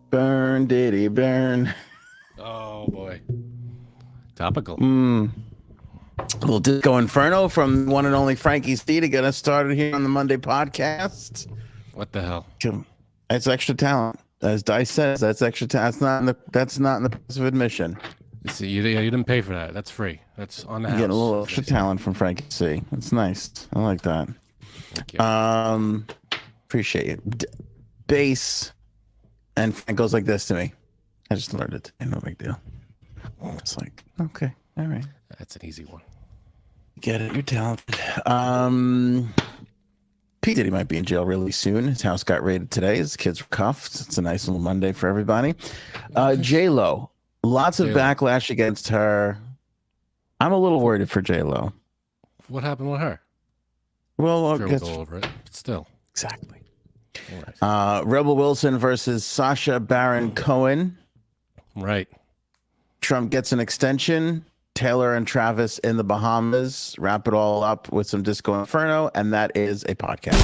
Burn, Diddy, burn. Oh boy, topical. A little Disco Inferno from one and only Frankie C to get us started here on the Monday podcast. What the hell? That's extra talent, as Dice says. That's extra talent. That's not in the price of admission. See, you didn't pay for that. That's free. That's on the house. Getting a little extra talent from Frankie C. That's nice. I like that. Thank you. Appreciate it. Bass, and Frank goes like this to me. I just learned it. No big deal. It's like, okay, all right. That's an easy one. Get it. You're talented. P. Diddy might be in jail really soon. His house got raided today. His kids were cuffed. It's a nice little Monday for everybody. J-Lo. Lots of backlash against her. I'm a little worried for J-Lo. What happened with her? Well, I'll go over it, but still. Exactly. Right. Rebel Wilson versus Sacha Baron Cohen. Right. Trump gets an extension. Taylor and Travis in the Bahamas. Wrap it all up with some Disco Inferno, and that is a podcast.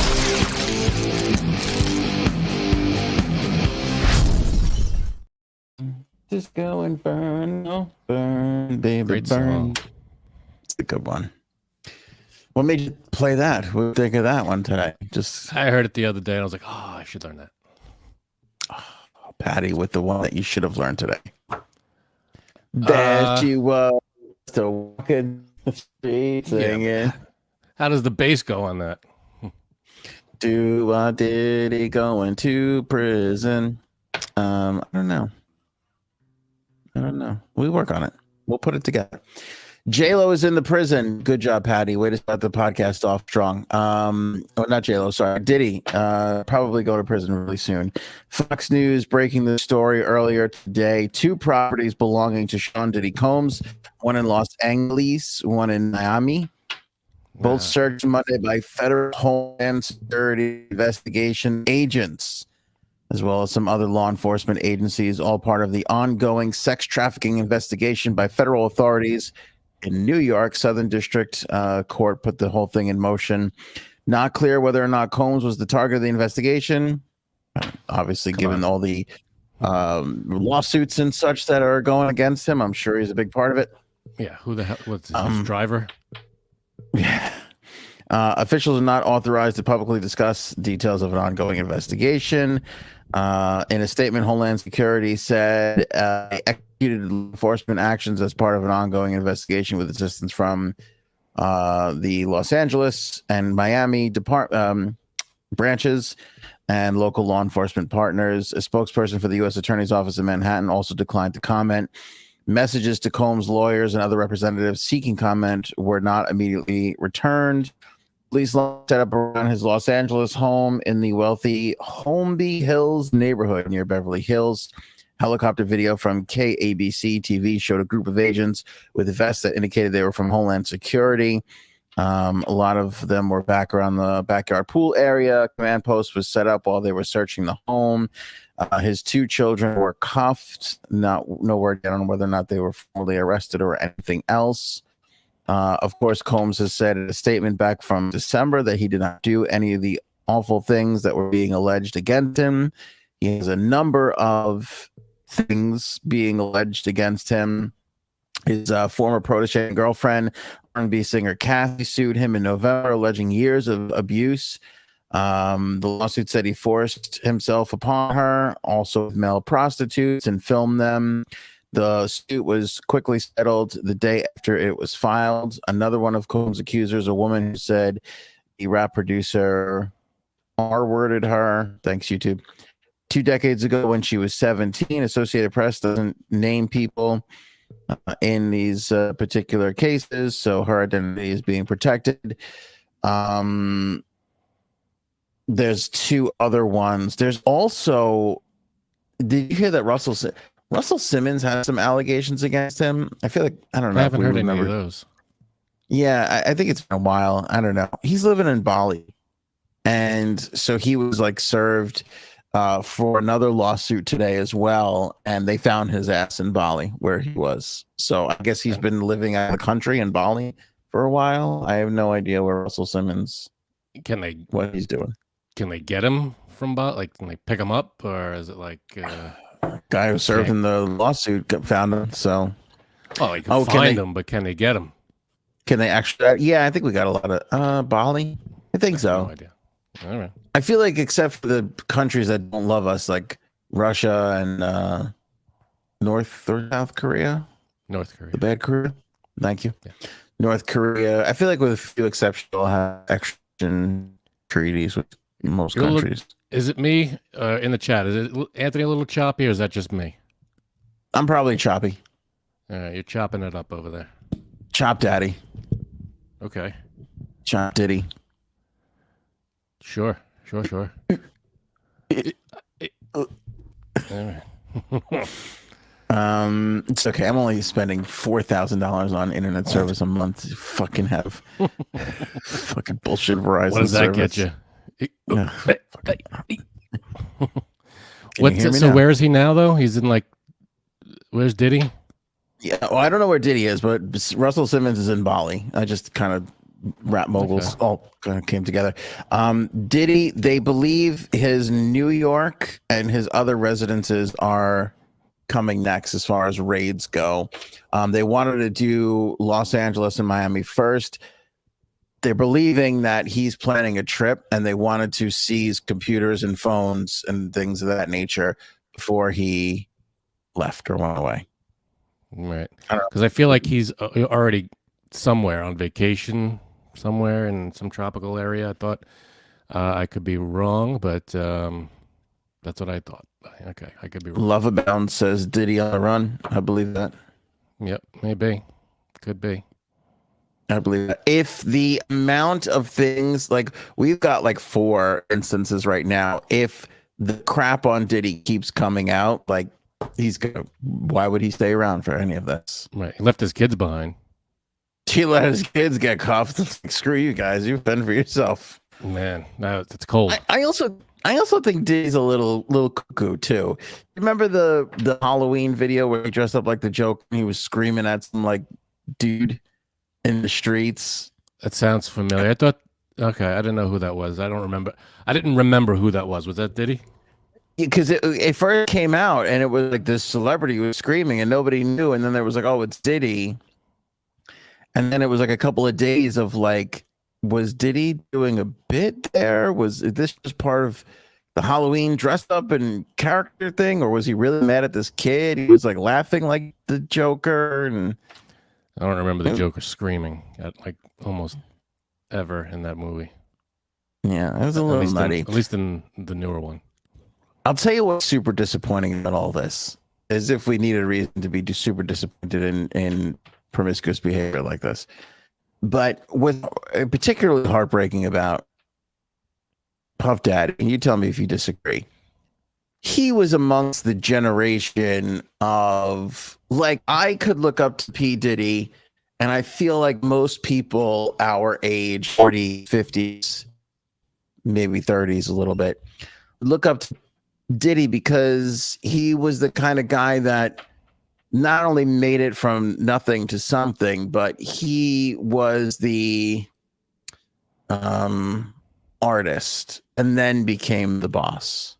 Disco Inferno, burn, baby, Great burn. song. It's a good one. What made you play that? What did you think of that one today? I heard it the other day, and I was like, oh, I should learn that. Oh, Patty with the one that you should have learned today. There she was, walking the street singing. Yeah. How does the bass go on that? Diddy going to prison? I don't know. We work on it. We'll put it together. J-Lo is in the prison. Good job, Patty. Way to start the podcast off strong. Not J-Lo, sorry. Diddy probably go to prison really soon. Fox News breaking the story earlier today. 2 properties belonging to Sean Diddy Combs, one in Los Angeles, one in Miami. Both searched Monday by federal Homeland Security investigation agents, as well as some other law enforcement agencies, all part of the ongoing sex trafficking investigation by federal authorities in New York. Southern District Court put the whole thing in motion. Not clear whether or not Combs was the target of the investigation. Obviously, given all the lawsuits and such that are going against him, I'm sure he's a big part of it. Yeah, who the hell? What's his driver? Yeah. Officials are not authorized to publicly discuss details of an ongoing investigation. In a statement, Homeland Security said they executed enforcement actions as part of an ongoing investigation with assistance from the Los Angeles and Miami branches and local law enforcement partners. A spokesperson for the U.S. Attorney's Office in Manhattan also declined to comment. Messages to Combs' lawyers and other representatives seeking comment were not immediately returned. Police set up around his Los Angeles home in the wealthy Holmby Hills neighborhood near Beverly Hills. Helicopter video from KABC TV showed a group of agents with vests that indicated they were from Homeland Security. A lot of them were back around the backyard pool area. Command post was set up while they were searching the home. His 2 children were cuffed. No word yet on whether or not they were formally arrested or anything else. Of course, Combs has said in a statement back from December that he did not do any of the awful things that were being alleged against him. He has a number of things being alleged against him. His former protege and girlfriend, R&B singer Kathy, sued him in November, alleging years of abuse. The lawsuit said he forced himself upon her, also with male prostitutes, and filmed them. The suit was quickly settled the day after it was filed. Another one of Combs' accusers, a woman who said the rap producer R-worded her. Thanks, YouTube. 2 decades ago when she was 17. Associated Press doesn't name people in these particular cases, so her identity is being protected. There's 2 other ones. There's also, did you hear that Russell Simmons has some allegations against him? I feel like, I don't know. I haven't heard any of those. Yeah, I think it's been a while. I don't know. He's living in Bali. And so he was like served for another lawsuit today as well, and they found his ass in Bali where he was. So I guess he's been living out of the country in Bali for a while. I have no idea where Russell Simmons, what he's doing. Can they get him from Bali? Like, can they pick him up, or is it like guy who served in the lawsuit found him? So they can find him, but can they get him? Can they actually? Yeah, I think we got a lot of Bali. I think so. No idea. All right. I feel like except for the countries that don't love us, like Russia and North or South Korea. North Korea. The bad Korea. Thank you. Yeah. North Korea. I feel like with a few exceptions, they'll have extradition treaties with most countries. Is it me in the chat? Is it Anthony a little choppy, or is that just me? I'm probably choppy. All right, you're chopping it up over there. Chop Daddy. Okay. Chop Diddy. Sure. All right. It's okay. I'm only spending $4,000 on internet service a month to fucking have fucking bullshit Verizon. What does that service. get you? What's it? So where is he now, though? He's in where's Diddy? Yeah, well, I don't know where Diddy is, but Russell Simmons is in Bali. I just kind of rap moguls all kind of came together. Diddy, they believe his New York and his other residences are coming next as far as raids go. They wanted to do Los Angeles and Miami first. They're believing that he's planning a trip and they wanted to seize computers and phones and things of that nature before he left or went away. Right. Because I feel like he's already somewhere on vacation, somewhere in some tropical area. I thought I could be wrong, but that's what I thought. Okay, I could be wrong. Love Abound says Diddy on the run. I believe that. Yep, maybe. Could be. I believe that. If the amount of things, like we've got like 4 instances right now, if the crap on Diddy keeps coming out, like why would he stay around for any of this? Right. He left his kids behind. He let his kids get cuffed. Like, screw you guys. You fend for yourself. Man, it's cold. I also think Diddy's a little cuckoo too. Remember the Halloween video where he dressed up like the Joker and he was screaming at some like dude in the streets? That sounds familiar. I thought, okay, I didn't know who that was. I didn't remember who that was. Was that Diddy? Because it first came out and it was like this celebrity who was screaming and nobody knew, and then there was like, oh, it's Diddy, and then it was like a couple of days of like, was Diddy doing a bit there? Was this just part of the Halloween dressed up and character thing, or was he really mad at this kid? He was like laughing like the Joker, and I don't remember the Joker screaming at like almost ever in that movie. Yeah, it was a little nutty. At least in the newer one. I'll tell you what's super disappointing about all this, as if we needed a reason to be super disappointed in promiscuous behavior like this. But what's particularly heartbreaking about Puff Daddy, and you tell me if you disagree, he was amongst the generation of, like, I could look up to P. Diddy, and I feel like most people our age, 40s, 50s, maybe 30s a little bit, look up to Diddy because he was the kind of guy that not only made it from nothing to something, but he was the artist and then became the boss.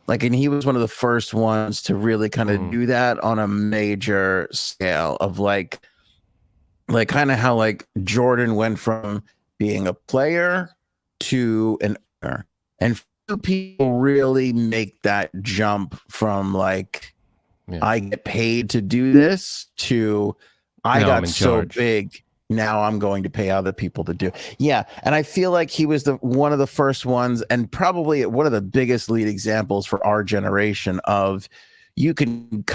Like, and he was one of the first ones to really kind of do that on a major scale of like kind of how like Jordan went from being a player to an owner. And few people really make that jump from like, I get paid to do this to I got so big. Now I'm going to pay other people to do. Yeah. And I feel like he was one of the first ones, and probably one of the biggest lead examples for our generation of you could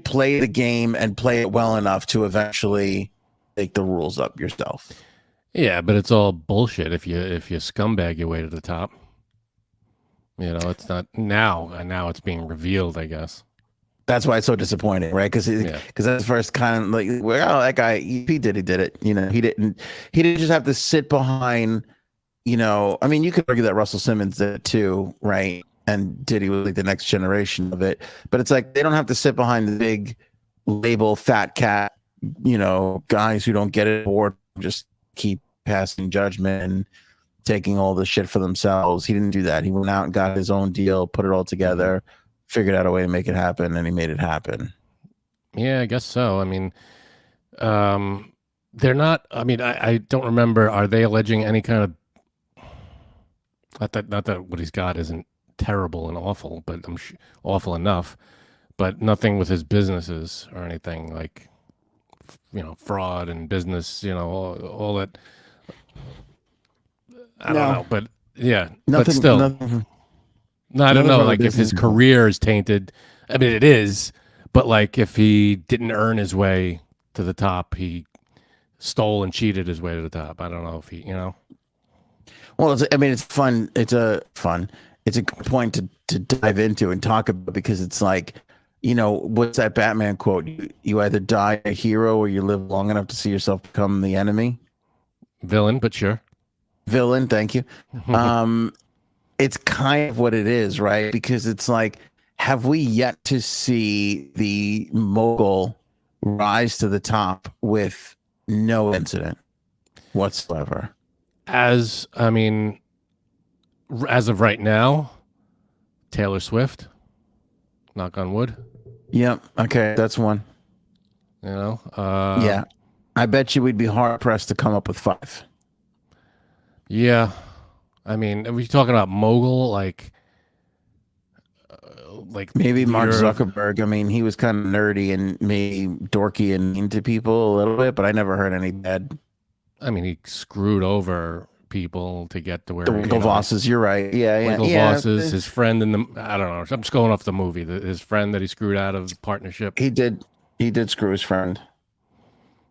play the game and play it well enough to eventually make the rules up yourself. Yeah, but it's all bullshit if you scumbag your way to the top. You know, it's not now, and now it's being revealed, I guess. That's why it's so disappointing, right? Because that's the first kind of like, well, that guy, he did it. You know, he didn't just have to sit behind I mean, you could argue that Russell Simmons did it too, right? And Diddy was like the next generation of it. But it's like they don't have to sit behind the big label fat cat, guys who don't get it bored, just keep passing judgment and taking all the shit for themselves. He didn't do that. He went out and got his own deal, put it all together, figured out a way to make it happen, and he made it happen. Yeah, I guess so. I mean, they're not. I mean, I don't remember. Are they alleging any kind of? Not that what he's got isn't terrible and awful, but I'm awful enough. But nothing with his businesses or anything like, fraud and business. All that. I don't know, but yeah, Nothing, but still, nothing, no, I don't know. Like if business. his career is tainted, I mean, it is. But like if he didn't earn his way to the top, he stole and cheated his way to the top. I don't know if he, Well, it's fun. It's a good point to dive into and talk about, because it's like, what's that Batman quote? You either die a hero or you live long enough to see yourself become the enemy. Villain, but sure. Villain, thank you. It's kind of what it is, right? Because it's like, have we yet to see the mogul rise to the top with no incident whatsoever? As of right now, Taylor Swift, knock on wood. Yep. Okay, that's one. Yeah. I bet you we'd be hard pressed to come up with 5. Yeah. I mean, are we talking about mogul? Like maybe Mark Zuckerberg. I mean, he was kind of nerdy and maybe dorky and mean to people a little bit, but I never heard any bad. I mean, he screwed over people to get to where the Winklevosses. You're right. Yeah. Winklevosses, his friend in the. I don't know. I'm just going off the movie. His friend that he screwed out of the partnership. He did screw his friend.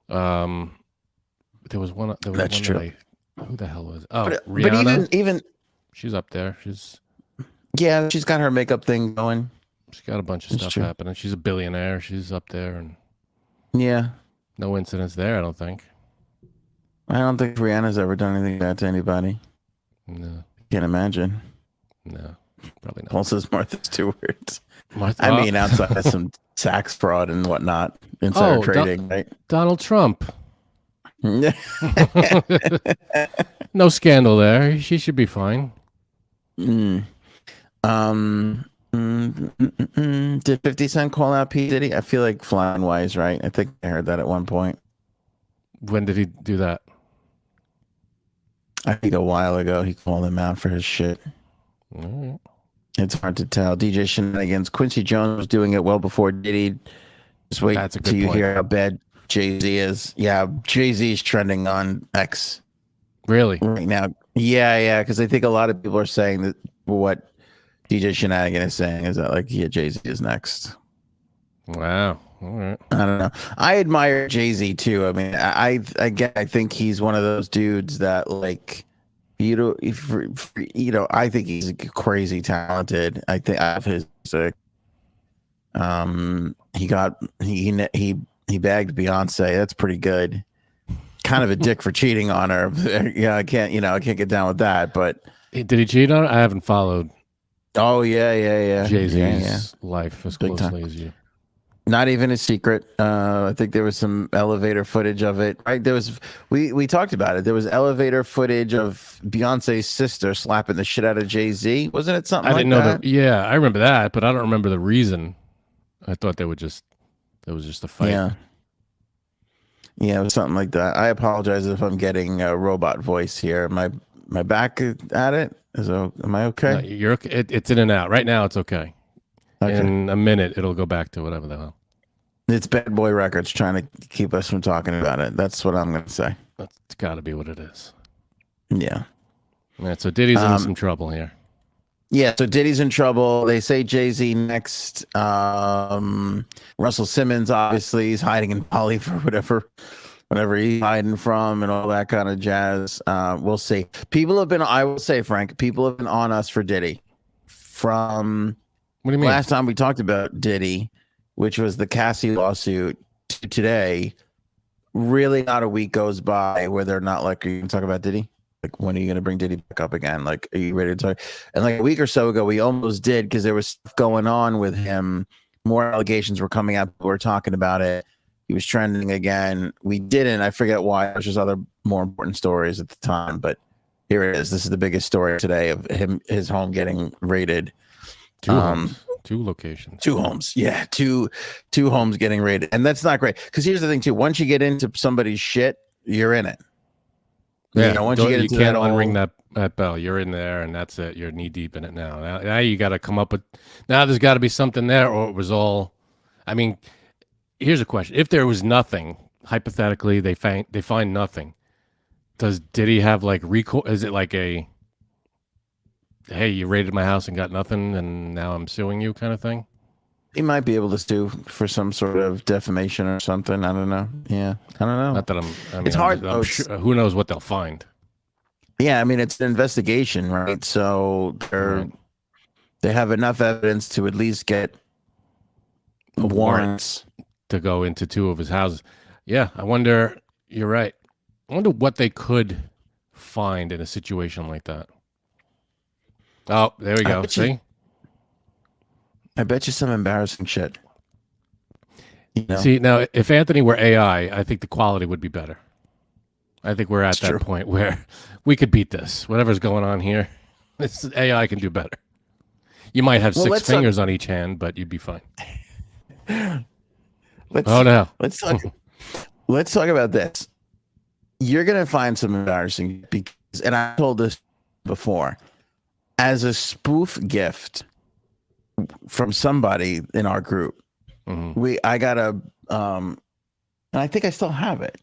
There was one. That's true. Who the hell was? Oh, Rihanna. But even she's up there. She's got her makeup thing going. She's got a bunch of stuff happening. She's a billionaire. She's up there, and no incidents there. I don't think Rihanna's ever done anything bad to anybody. No, can't imagine. No, probably not. Also, Martha Stewart. I mean, outside of some tax fraud and whatnot, insider trading, right? Donald Trump. No scandal there. She should be fine. Did 50 Cent call out P. Diddy? I feel like flying wise, right? I think I heard that at one point. When did he do that? I think a while ago he called him out for his shit. Right. It's hard to tell. DJ Shenanigans. Quincy Jones was doing it well before Diddy. Just wait till you hear how bad Jay-Z is. Yeah, Jay-Z is trending on X. Really? Right now. Yeah, because I think a lot of people are saying that what DJ Shenanigan is saying is that, like, Jay-Z is next. Wow. All right. I don't know. I admire Jay-Z too. I mean, I think he's one of those dudes that, like, I think he's crazy talented. I think I have his music. He bagged Beyonce. That's pretty good. Kind of a dick for cheating on her. Yeah, I can't get down with that. But did he cheat on her? I haven't followed. Oh yeah. Jay-Z's life as closely as you. Not even a secret. I think there was some elevator footage of it. Right? There was. We talked about it. There was elevator footage of Beyonce's sister slapping the shit out of Jay-Z. Wasn't it something? I didn't know that. Yeah, I remember that, but I don't remember the reason. I thought it was just a fight. Yeah, it was something like that. I apologize if I'm getting a robot voice here. My back at it. Am I okay? No, you're. It's in and out. Right now, it's okay. In a minute, it'll go back to whatever the hell. It's Bad Boy Records trying to keep us from talking about it. That's what I'm going to say. That's got to be what it is. Yeah. All right, so Diddy's in some trouble here. Yeah, so Diddy's in trouble. They say Jay-Z next. Russell Simmons, obviously, is hiding in Bali for whatever he's hiding from and all that kind of jazz. We'll see. I will say, Frank, people have been on us for Diddy. From what do you mean? Last time we talked about Diddy, which was the Cassie lawsuit, to today, really not a week goes by where they're not like, are you going to talk about Diddy? Like, when are you going to bring Diddy back up again? Like, are you ready to talk? And like a week or so ago, we almost did, because there was stuff going on with him. More allegations were coming out. We were talking about it. He was trending again. We didn't. I forget why. There's just other more important stories at the time. But here it is. This is the biggest story today of his home getting raided. Two homes. 2 locations. 2 homes. Yeah, two homes getting raided. And that's not great. Because here's the thing, too. Once you get into somebody's shit, you're in it. Yeah, you know, once you get into can't that unring that bell. You're in there, and that's it. You're knee deep in it now. Now you got to come up with. Now there's got to be something there, or it was all. I mean, here's a question: if there was nothing, hypothetically, they find nothing. Does Diddy have like recourse? Is it like a, hey, you raided my house and got nothing, and now I'm suing you kind of thing? He might be able to sue for some sort of defamation or something. I don't know. Yeah, I don't know. Not that I mean, it's hard. I'm sure, who knows what they'll find? Yeah, I mean, it's an investigation, right? So they have enough evidence to at least get warrants to go into 2 of his houses. Yeah, I wonder. You're right. I wonder what they could find in a situation like that. Oh, there we go. See? I bet you some embarrassing shit. You know? See, now, if Anthony were AI, I think the quality would be better. I think we're at that point where we could beat this. Whatever's going on here, this AI can do better. You might have 6 fingers on each hand, but you'd be fine. Let's talk about this. You're going to find some embarrassing, because, and I told this before, as a spoof gift from somebody in our group, I got a and I think I still have it.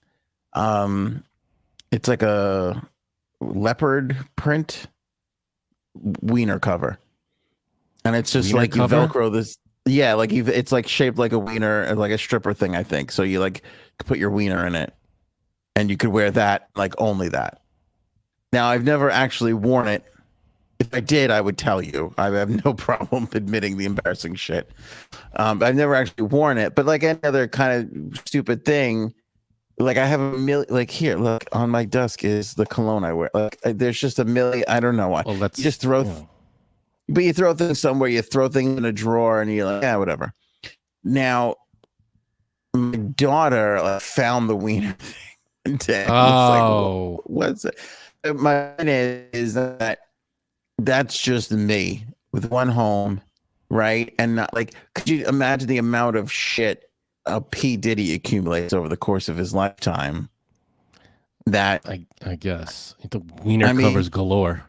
It's like a leopard print wiener cover, and it's just wiener like cover? You Velcro this. Yeah, like it's like shaped like a wiener, like a stripper thing, I think. So you like put your wiener in it, and you could wear that, like only that. Now, I've never actually worn it. If I did, I would tell you. I have no problem admitting the embarrassing shit. I've never actually worn it, but like any other kind of stupid thing, like I have a million. Like here, look, on my desk is the cologne I wear. Like there's just a million. I don't know why. Well, let's you just throw. But you throw things somewhere. You throw things in a drawer, and you're like, yeah, whatever. Now, my daughter found the wiener thing. Oh, like, what's it? My point is that that's just me with one home, right? And not like, could you imagine the amount of shit P. Diddy accumulates over the course of his lifetime? That I guess the wiener covers galore.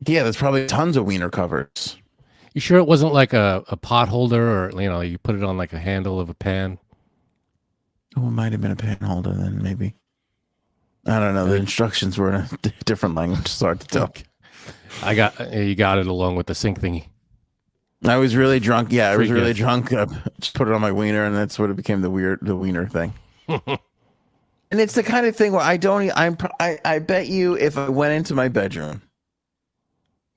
Yeah, there's probably tons of wiener covers. You sure it wasn't like a pot holder, or you put it on like a handle of a pan? Oh, it might have been a pan holder then, maybe. I don't know. The instructions were in a different language. It's hard to tell. You got it along with the sink thingy. I was really drunk. Yeah, I was really drunk. I just put it on my wiener, and that's what it became, the wiener thing. And it's the kind of thing where I bet you if I went into my bedroom,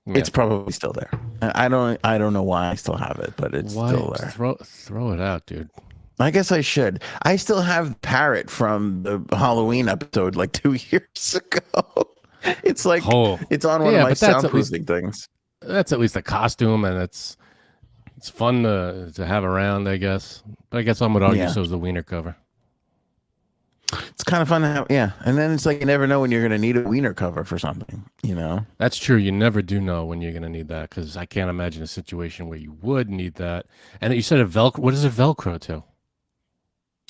it's probably still there. I don't know why I still have it, but it's still there. Throw it out, dude. I guess I should. I still have the parrot from the Halloween episode like 2 years ago. It's like it's on one of my soundproofing things. That's at least a costume, and it's fun to have around, I guess. But I guess I would argue so is the wiener cover. It's kind of fun to have, yeah. And then it's like you never know when you're going to need a wiener cover for something, That's true. You never do know when you're going to need that, because I can't imagine a situation where you would need that. And you said a Velcro. What is it Velcro to?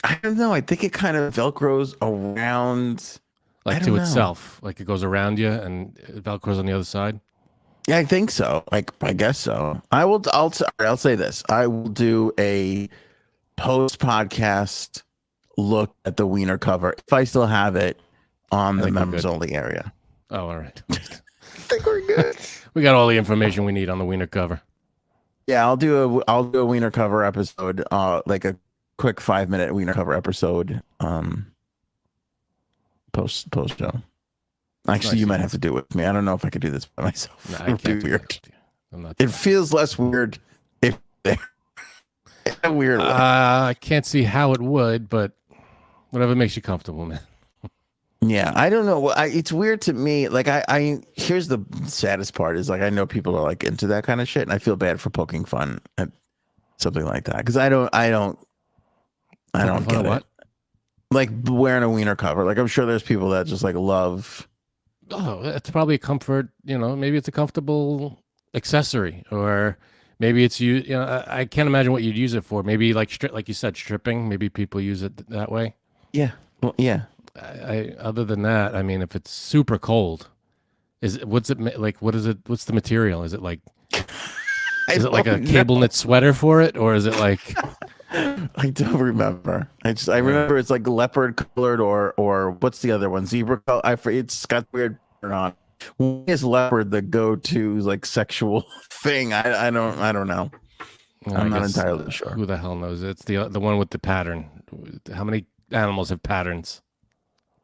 I don't know. I think it kind of Velcros around, like to itself, like it goes around you and it Velcros on the other side. Yeah, I think so. Like, I guess so. I'll say this. I will do a post podcast look at the wiener cover if I still have it on the members only area. Oh, all right. I think we're good. We got all the information we need on the wiener cover. Yeah, I'll do a wiener cover episode, like a quick 5-minute wiener cover episode, post show. Actually, you might have to do it with me. I don't know if I could do this by myself. No, I can't do weird. It feels less weird if they're in a weird way. I can't see how it would, but whatever makes you comfortable, man. Yeah, I don't know. It's weird to me. Like, I here's the saddest part is like I know people are like into that kind of shit, and I feel bad for poking fun at something like that because I don't get it. What? Like wearing a wiener cover. Like I'm sure there's people that just like love. Oh, it's probably a comfort. Maybe it's a comfortable accessory, or maybe it's you. I can't imagine what you'd use it for. Maybe like you said, stripping. Maybe people use it that way. Yeah. Well, yeah. Other than that, I mean, if it's super cold, what's it like? What is it? What's the material? Is it like like a cable knit sweater for it, or is it like? I don't remember. I remember it's like leopard colored or what's the other one? Zebra color. It's got weird pattern on. Why is leopard the go-to like sexual thing? I don't know. I'm not entirely sure. Who the hell knows? It's the one with the pattern. How many animals have patterns?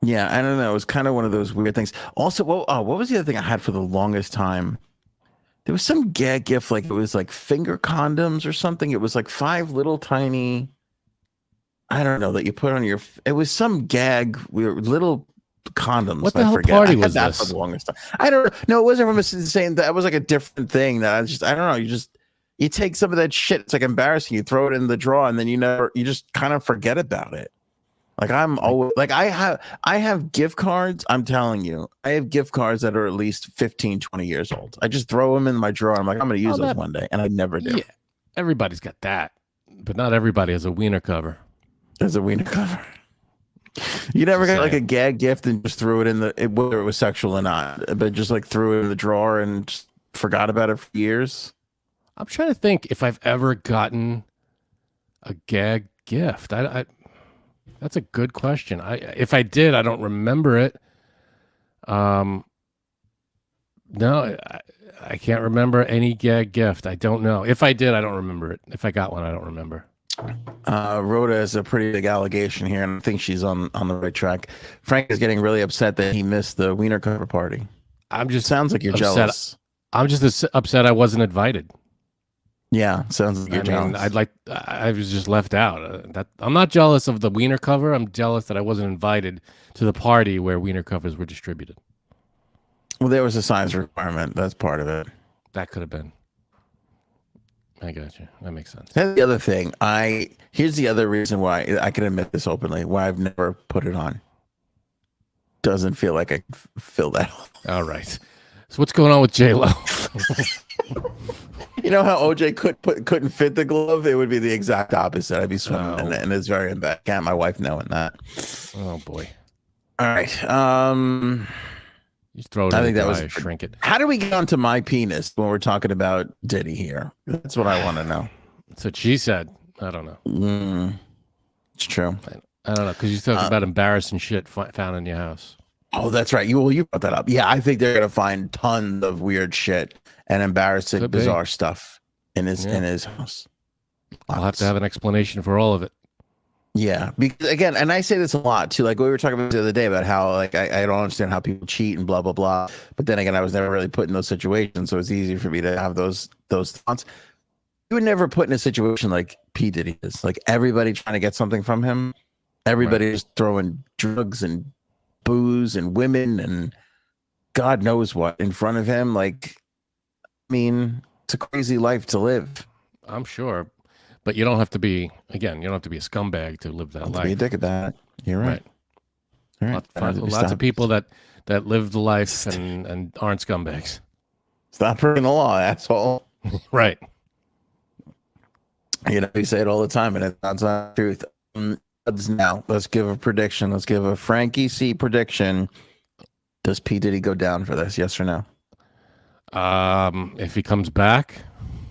Yeah, I don't know. It was kind of one of those weird things. Also, what was the other thing I had for the longest time? There was some gag gift, like it was like finger condoms or something. It was like 5 little tiny, I don't know, that you put on your. It was some gag, little condoms. What the hell party was this? For the longest time. I don't know. It wasn't from the same. That was like a different thing. That I don't know. You take some of that shit. It's like embarrassing. You throw it in the drawer, and then you just kind of forget about it. Like I'm always like I have gift cards. I'm telling you, I have gift cards that are at least 15, 20 years old. I just throw them in my drawer. I'm like, I'm going to use those one day, and I never do. Yeah, everybody's got that, but not everybody has a wiener cover. There's a wiener cover. You never got like a gag gift and just threw it in whether it was sexual or not, but just like threw it in the drawer and just forgot about it for years. I'm trying to think if I've ever gotten a gag gift. That's a good question. If I did, I don't remember it. No, I can't remember any gag gift. I don't know. If I did, I don't remember it. If I got one, I don't remember. Rhoda has a pretty big allegation here, and I think she's on the right track. Frank is getting really upset that he missed the wiener cover party. Sounds like you're upset. jealous. I'm just upset I wasn't invited. Yeah, sounds like you're jealous. I was just left out. I'm not jealous of the wiener cover. I'm jealous that I wasn't invited to the party where wiener covers were distributed. Well, there was a size requirement. That's part of it. That could have been. I got you. That makes sense. That's the other thing. Here's the other reason why I can admit this openly. Why I've never put it on. Doesn't feel like I fill that. All right. So what's going on with J-Lo? You know how OJ couldn't fit the glove? It would be the exact opposite. I'd be swimming in it, and it's very bad. Can't my wife knowing that? Oh boy! All right. You throw it. I think that was shrink it. How do we get onto my penis when we're talking about Diddy here? That's what I want to know. That's what she said. I don't know. It's true. I don't know because you talk about embarrassing shit found in your house. Oh, that's right. You brought that up. Yeah, I think they're gonna find tons of weird shit and embarrassing, bizarre stuff in his house. I'll have to have an explanation for all of it. Yeah, because again, and I say this a lot too. Like we were talking about the other day about how like I don't understand how people cheat and blah blah blah. But then again, I was never really put in those situations, so it's easy for me to have those thoughts. You would never put in a situation like P. Diddy is. Like everybody trying to get something from him. Everybody's throwing drugs and booze and women and God knows what in front of him. Like, I mean, it's a crazy life to live. I'm sure, but you don't have to be. Again, you don't have to be a scumbag to live that life. Be a dick at that. You're right. All right. Lots of people that live the life and aren't scumbags. Stop breaking the law, asshole. Right. You know, we say it all the time, and it's not the truth. Now, let's give a prediction. Let's give a Frankie C prediction. Does P. Diddy go down for this? Yes or no? If he comes back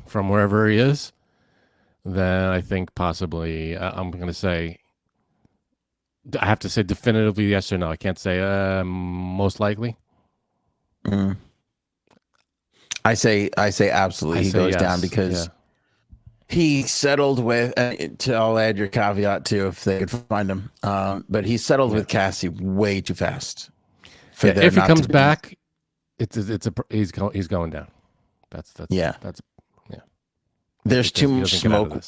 from wherever he is, then I think possibly I'm going to say, I have to say definitively yes or no. I can't say most likely. I say absolutely. He goes down because he settled with. I'll add your caveat too if they could find him. But he settled with Cassie way too fast. If he comes back, he's going down. That's yeah. There's too much smoke.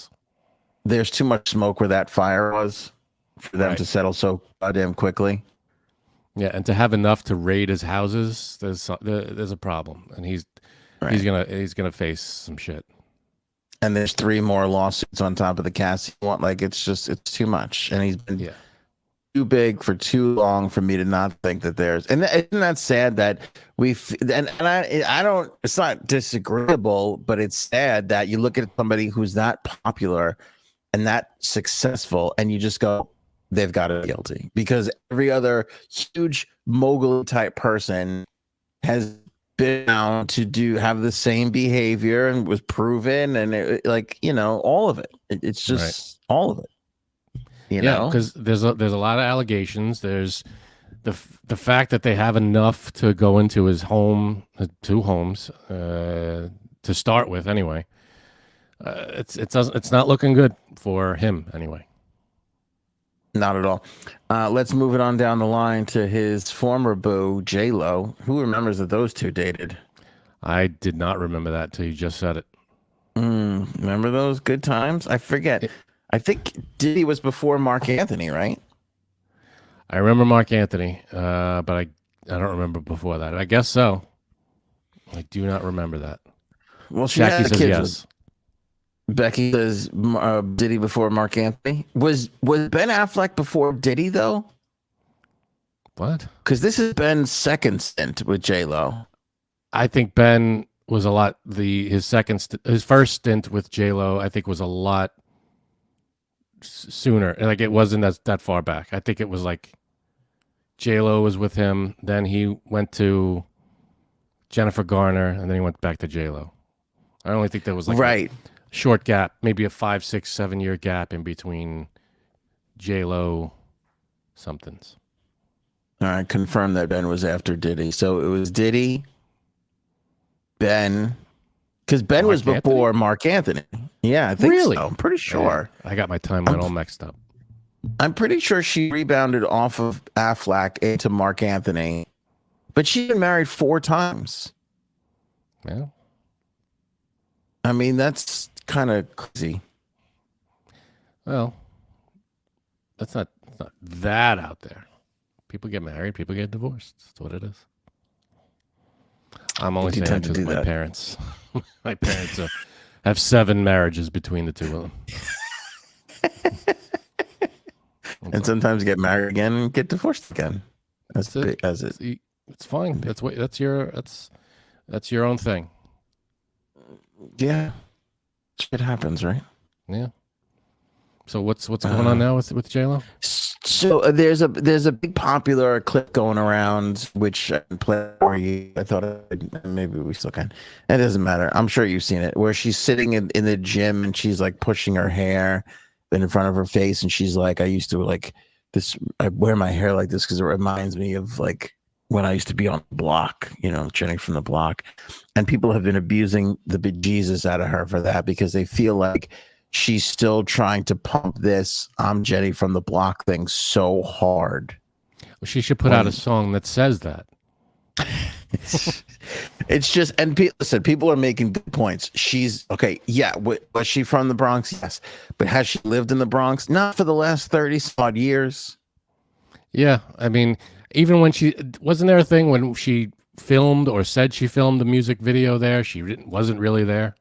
There's too much smoke where that fire was for them to settle so goddamn quickly. Yeah, and to have enough to raid his houses, there's a problem, and he's gonna face some shit. And there's 3 more lawsuits on top of the cast. It's too much, and he's been too big for too long for me to not think that there's. And isn't that sad that I don't. It's not disagreeable, but it's sad that you look at somebody who's that popular and that successful, and you just go, they've got to be guilty, because every other huge mogul type person has been found to have the same behavior and was proven, and all of it. It's just all of it. You know, because there's a lot of allegations. There's the fact that they have enough to go into his home, 2 homes, to start with anyway. It's not looking good for him anyway. Not at all. Let's move it on down the line to his former boo, J-Lo. Who remembers that those two dated? I did not remember that till you just said it. Remember those good times? I forget. I think Diddy was before Mark Anthony, right? I remember Mark Anthony, but I don't remember before that. I guess so. I do not remember that. Well, Jackie says yes. Becky says Diddy before Mark Anthony. Was Ben Affleck before Diddy though? What? Because this has been second stint with J-Lo. I think Ben was a lot. His first stint with J-Lo, I think, was a lot sooner. Like, it wasn't that far back. I think it was like J-Lo was with him, then he went to Jennifer Garner, and then he went back to J-Lo. I only think there was like a short gap, maybe a 5, 6, 7 year gap in between J-Lo somethings. All right, confirm that Ben was after Diddy. So it was Diddy, Ben, because Ben was before Mark Anthony. Yeah, I think so. I'm pretty sure. Yeah, I got my timeline all mixed up. I'm pretty sure she rebounded off of Affleck into Mark Anthony, but she's been married 4 times. Yeah. I mean, that's kind of crazy. Well, that's not that out there. People get married, people get divorced. That's what it is. I'm only saying because my parents. My parents have 7 marriages between the 2 of them. And sometimes get married again and get divorced again. That's it. It's fine. That's your own thing. Yeah, shit happens, right? Yeah. So what's going on now with J-Lo? So there's a big popular clip going around, which I can play for you. I thought maybe we still can. It doesn't matter. I'm sure you've seen it, where she's sitting in the gym and she's like pushing her hair in front of her face, and she's like, I used to like this. I wear my hair like this because it reminds me of like when I used to be on the block, Jenny from the block. And people have been abusing the bejesus out of her for that, because they feel like she's still trying to pump this I'm Jenny from the block thing so hard. Well, she should put out a song that says that. It's just, and listen, people are making good points. She's okay. Yeah. Was she from the Bronx? Yes. But has she lived in the Bronx? Not for the last 30-odd years. Yeah. I mean, even when wasn't there a thing when she filmed or said she filmed the music video there, she wasn't really there?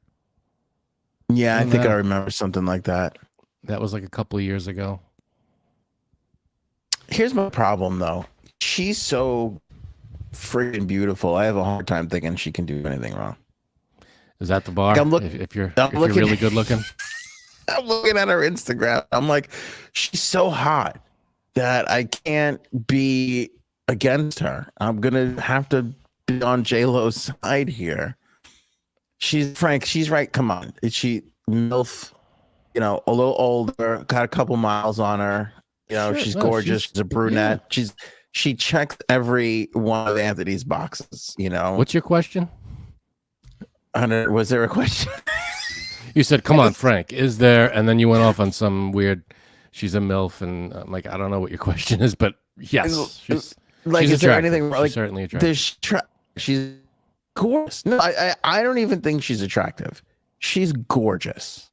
Yeah, I think I remember something like that. That was like a couple of years ago. Here's my problem, though. She's so freaking beautiful. I have a hard time thinking she can do anything wrong. Is that the bar? If you're really good looking? I'm looking at her Instagram. I'm like, she's so hot that I can't be against her. I'm going to have to be on J-Lo's side here. She's right. Come on. Is she MILF, a little older, got a couple miles on her. She's gorgeous. She's a brunette. Yeah. She checks every one of Anthony's boxes, What's your question? Was there a question? You said, come on, Frank, is there? And then you went off on some weird, she's a MILF. And I'm like, I don't know what your question is, but yes. She's is there anything wrong? She's certainly attractive. She's gorgeous. No, I don't even think she's attractive. She's gorgeous.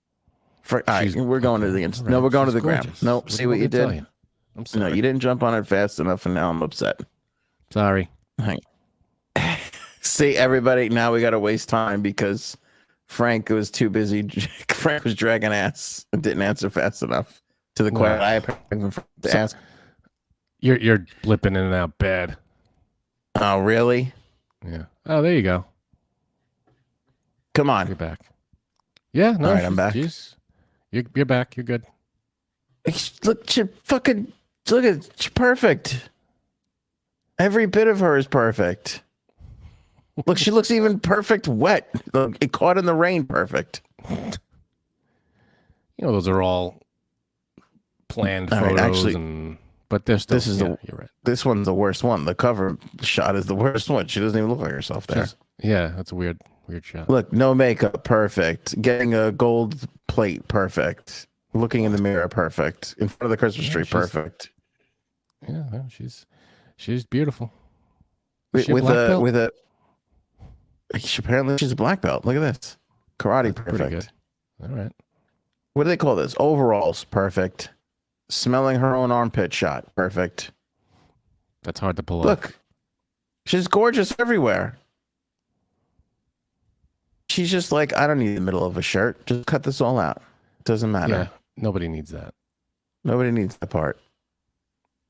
We're going to the Instagram. No, we're going to the gram. No, see what you did? I'm sorry. No, you didn't jump on it fast enough, and now I'm upset. Sorry. See, everybody, now we got to waste time because Frank was too busy. Frank was dragging ass and didn't answer fast enough to the question I apparently to ask. You're blipping in and out bad. Oh, really? Yeah. Oh, there you go. Come on. You're back. Yeah, no, all right, I'm back. Geez. You're back. You're good. Look, look at, she's perfect. Every bit of her is perfect. Look, she looks even perfect wet. Look, it caught in the rain perfect. Those are all planned photos, actually, but they're still. You're right. This one's the worst one. The cover shot is the worst one. She doesn't even look like herself there. Yeah, that's a weird shot. Look, no makeup, perfect. Getting a gold plate, perfect. Looking in the mirror, perfect. In front of the Christmas tree, perfect. Yeah, no, she's beautiful. Apparently she's a black belt. Look at this. Karate, that's perfect. Good. All right. What do they call this? Overalls, perfect. Smelling her own armpit shot, perfect. That's hard to pull off. Look, she's gorgeous everywhere. She's just like, I don't need the middle of a shirt. Just cut this all out. Doesn't matter. Yeah, nobody needs that. Nobody needs that part.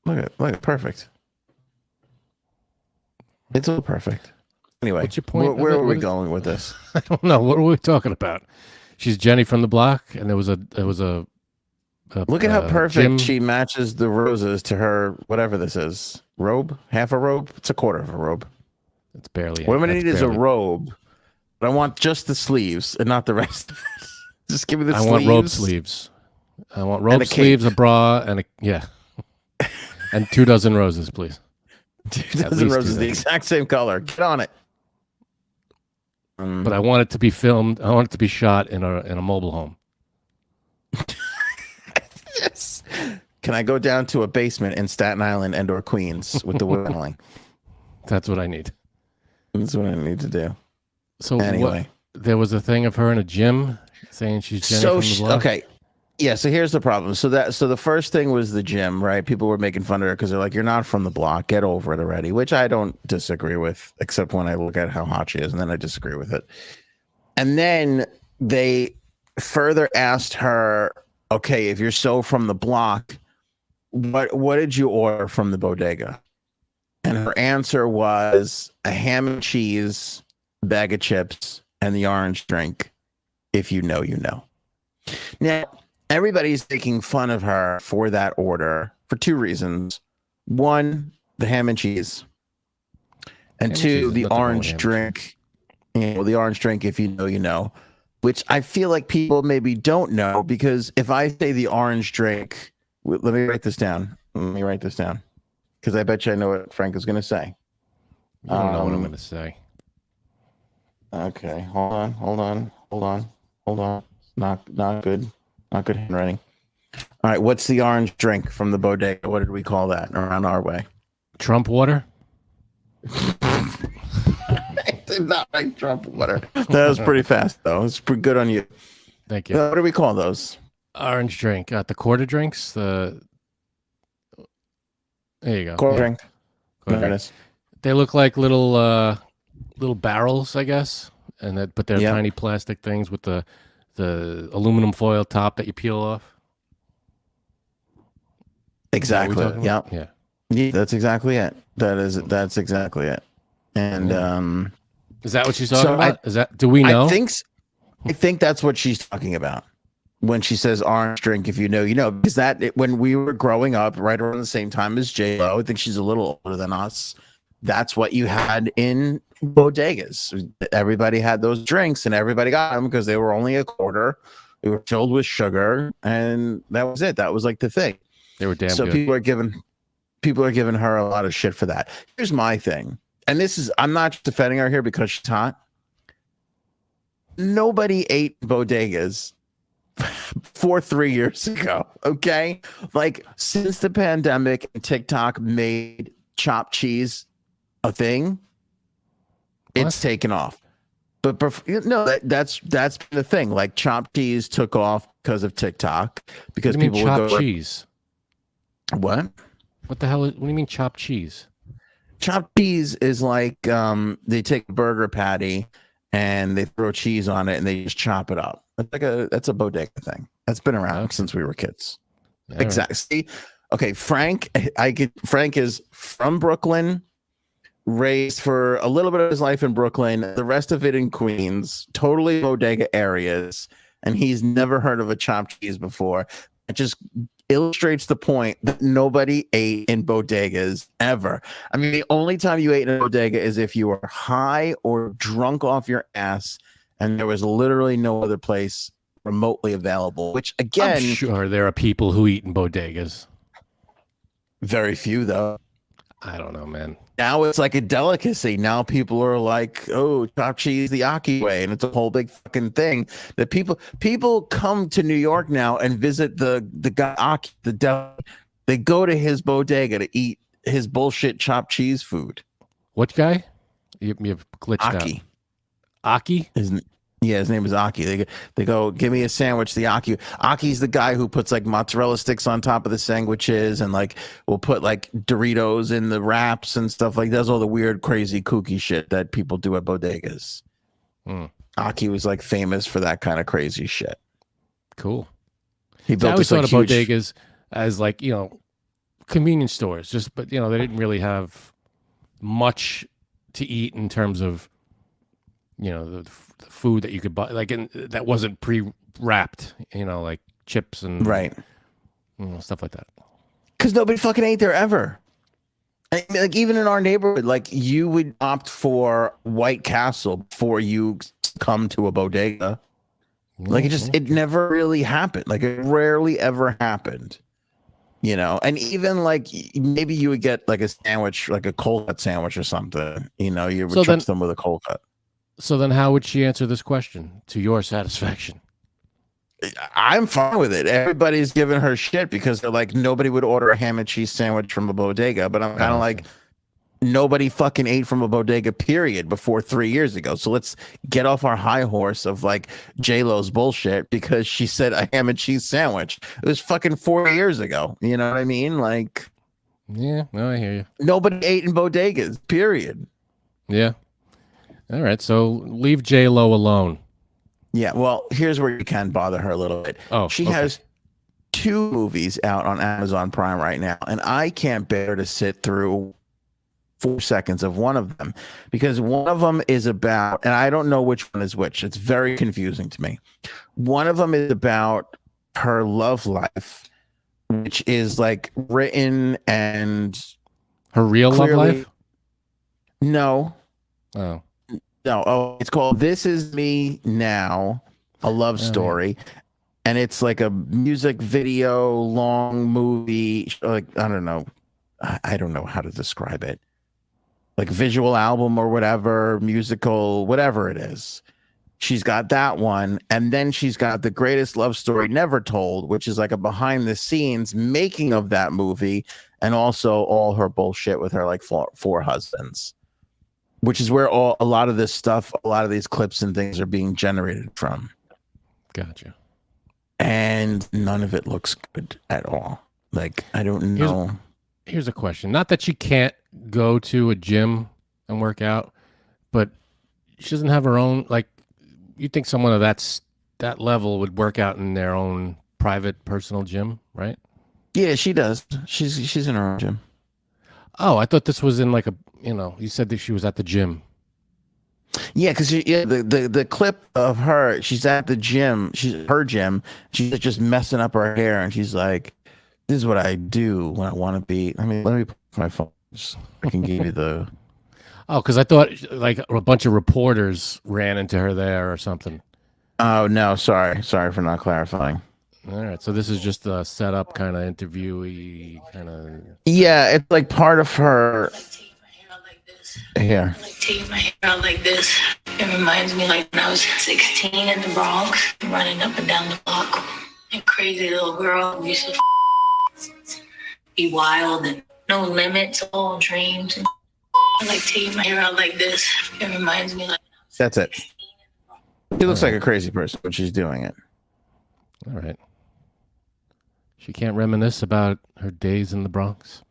Look at perfect. It's all perfect. Anyway, what's your point? Where are we going with this? I don't know. What are we talking about? She's Jenny from the block, and there was a look at how perfect Jim. She matches the roses to her whatever this is. Robe? Half a robe? It's a quarter of a robe. It's barely. What I need is a robe, but I want just the sleeves and not the rest of it. Just give me the sleeves. I want robe sleeves. I want robe sleeves, a bra, and and 2 dozen roses, please. 2 dozen roses, the exact same color. Get on it. But I want it to be filmed. I want it to be shot in a mobile home. Yes. Can I go down to a basement in Staten Island and/or Queens with the whittling? That's what I need. That's what I need to do. So anyway, there was a thing of her in a gym saying she's Jenny from the block. Okay. Yeah, so here's the problem. So the first thing was the gym, right? People were making fun of her because they're like, "You're not from the block. Get over it already," which I don't disagree with, except when I look at how hot she is, and then I disagree with it. And then they further asked her, "Okay, if you're so from the block, what did you order from the bodega?" And her answer was a ham and cheese, bag of chips, and the orange drink. If you know, you know. Now, everybody's making fun of her for that order for 2 reasons. 1, the ham and cheese. And 2, the orange drink. The orange drink, if you know, you know. Which I feel like people maybe don't know, because if I say the orange drink, let me write this down. Because I bet you I know what Frank is going to say. I don't know what I'm going to say. Okay, hold on. Not good. Not good handwriting. All right, what's the orange drink from the bodega? What did we call that around our way? Trump water? I did not like Trump water. That was pretty fast, though. It's pretty good on you. Thank you. What do we call those? Orange drink. The quarter drinks. There you go. Quarter drink. Quarter drink. They look like little barrels, I guess, but they're tiny plastic things with the aluminum foil top that you peel off. Exactly. Yeah. That's exactly it. That's exactly it. And is that what she's talking about? Do we know? I think that's what she's talking about when she says orange drink. If you know, you know, because when we were growing up, right around the same time as J-Lo, I think she's a little older than us. That's what you had in bodegas. Everybody had those drinks, and everybody got them because they were only a quarter. They were filled with sugar, and that was it. That was like the thing. They were damn good. So people are giving her a lot of shit for that. Here's my thing, and I'm not defending her here because she's hot. Nobody ate bodegas 3 years ago. Okay, like since the pandemic and TikTok made chopped cheese a thing, it's taken off. But no, that's been the thing. Like chopped cheese took off because of TikTok, because people would go chopped cheese. What? What the hell? What do you mean chopped cheese? chopped cheese is like they take a burger patty and they throw cheese on it and they just chop it up. That's a bodega thing. That's been around since we were kids. Exactly. Okay, Frank is from Brooklyn, raised for a little bit of his life in Brooklyn, the rest of it in Queens, totally bodega areas, and he's never heard of a chopped cheese before. It just illustrates the point that nobody ate in bodegas ever. I mean, the only time you ate in a bodega is if you were high or drunk off your ass, and there was literally no other place remotely available, which again, I'm sure there are people who eat in bodegas. Very few, though. I don't know, man. Now it's like a delicacy. Now people are like, "Oh, chopped cheese the Aki way," and it's a whole big fucking thing. That people come to New York now and visit the guy Aki, the deli. They go to his bodega to eat his bullshit chopped cheese food. What guy? You've glitched Aki. out. Aki? His name is Aki. They go, give me a sandwich, the Aki. Aki's the guy who puts like mozzarella sticks on top of the sandwiches and like will put like Doritos in the wraps and stuff like that. Does all the weird, crazy, kooky shit that people do at bodegas. Aki was like famous for that kind of crazy shit. Cool. He built I always this, thought of bodegas as like, convenience stores, but they didn't really have much to eat in terms of, the food that you could buy, like that wasn't pre-wrapped, like chips and stuff like that. Because nobody fucking ate there ever. I mean, like even in our neighborhood, like you would opt for White Castle before you come to a bodega. Like it never really happened. Like it rarely ever happened. And even like maybe you would get like a sandwich, like a cold cut sandwich or something. You would trust them with a cold cut. So then how would she answer this question to your satisfaction? I'm fine with it. Everybody's giving her shit because they're like, nobody would order a ham and cheese sandwich from a bodega. But I'm kind of like, nobody fucking ate from a bodega, period, before 3 years ago. So let's get off our high horse of like J-Lo's bullshit because she said a ham and cheese sandwich. It was fucking 4 years ago. You know what I mean? Like, yeah, no, I hear you. Nobody ate in bodegas, period. Yeah. All right, so leave J-Lo alone. Yeah, well, here's where you can bother her a little bit. She has 2 movies out on Amazon Prime right now, and I can't bear to sit through 4 seconds of one of them because one of them is about, and I don't know which one is which. It's very confusing to me. One of them is about her love life, which is like written and her real love life. No. Oh. No, it's called This Is Me Now, a love story. And it's like a music video, long movie, like, I don't know how to describe it. Like visual album or whatever, musical, whatever it is. She's got that one. And then she's got The Greatest Love Story Never Told, which is like a behind the scenes making of that movie. And also all her bullshit with her like four husbands. Which is where a lot of this stuff, a lot of these clips and things are being generated from. Gotcha. And none of it looks good at all. Like, I don't know. Here's a question. Not that she can't go to a gym and work out, but she doesn't have her own, like, you think someone of that level would work out in their own private personal gym, right? Yeah, she does. She's in her own gym. Oh, I thought this was in like you said that she was at the gym. Yeah, because the clip of her, she's at the gym, her gym, she's just messing up her hair, and she's like, "This is what I do when I want to be." I mean, let me put my phone. I can give you the. Oh, because I thought like a bunch of reporters ran into her there or something. Oh no, sorry for not clarifying. All right, so this is just a setup kind of interviewee kind of. Yeah, it's like part of her. Here. I like taking my hair out like this. It reminds me like when I was 16 in the Bronx, running up and down the block. A crazy little girl who used to be wild and no limits, all dreams. I like taking my hair out like this. It reminds me like. That's it. She looks like a crazy person, but she's doing it. All right. She can't reminisce about her days in the Bronx.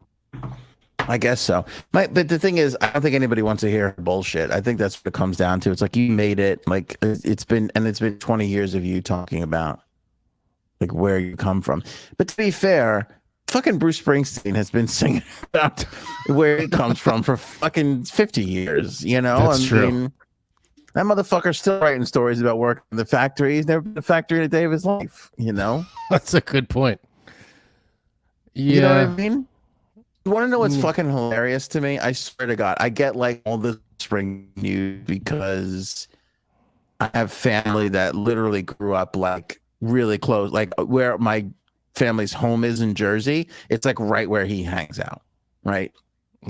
I guess so. But the thing is, I don't think anybody wants to hear bullshit. I think that's what it comes down to. It's like you made it. Like it's been 20 years of you talking about like where you come from. But to be fair, fucking Bruce Springsteen has been singing about where he comes from for fucking 50 years. You know, That's true. mean, that motherfucker's still writing stories about working in the factory. He's never been in the factory in a day of his life. You know, That's a good point. Yeah. You know what I mean? You want to know what's fucking hilarious to me? I swear to God, I get like all the spring news because I have family that literally grew up like really close, like where my family's home is in Jersey. It's like right where he hangs out, right?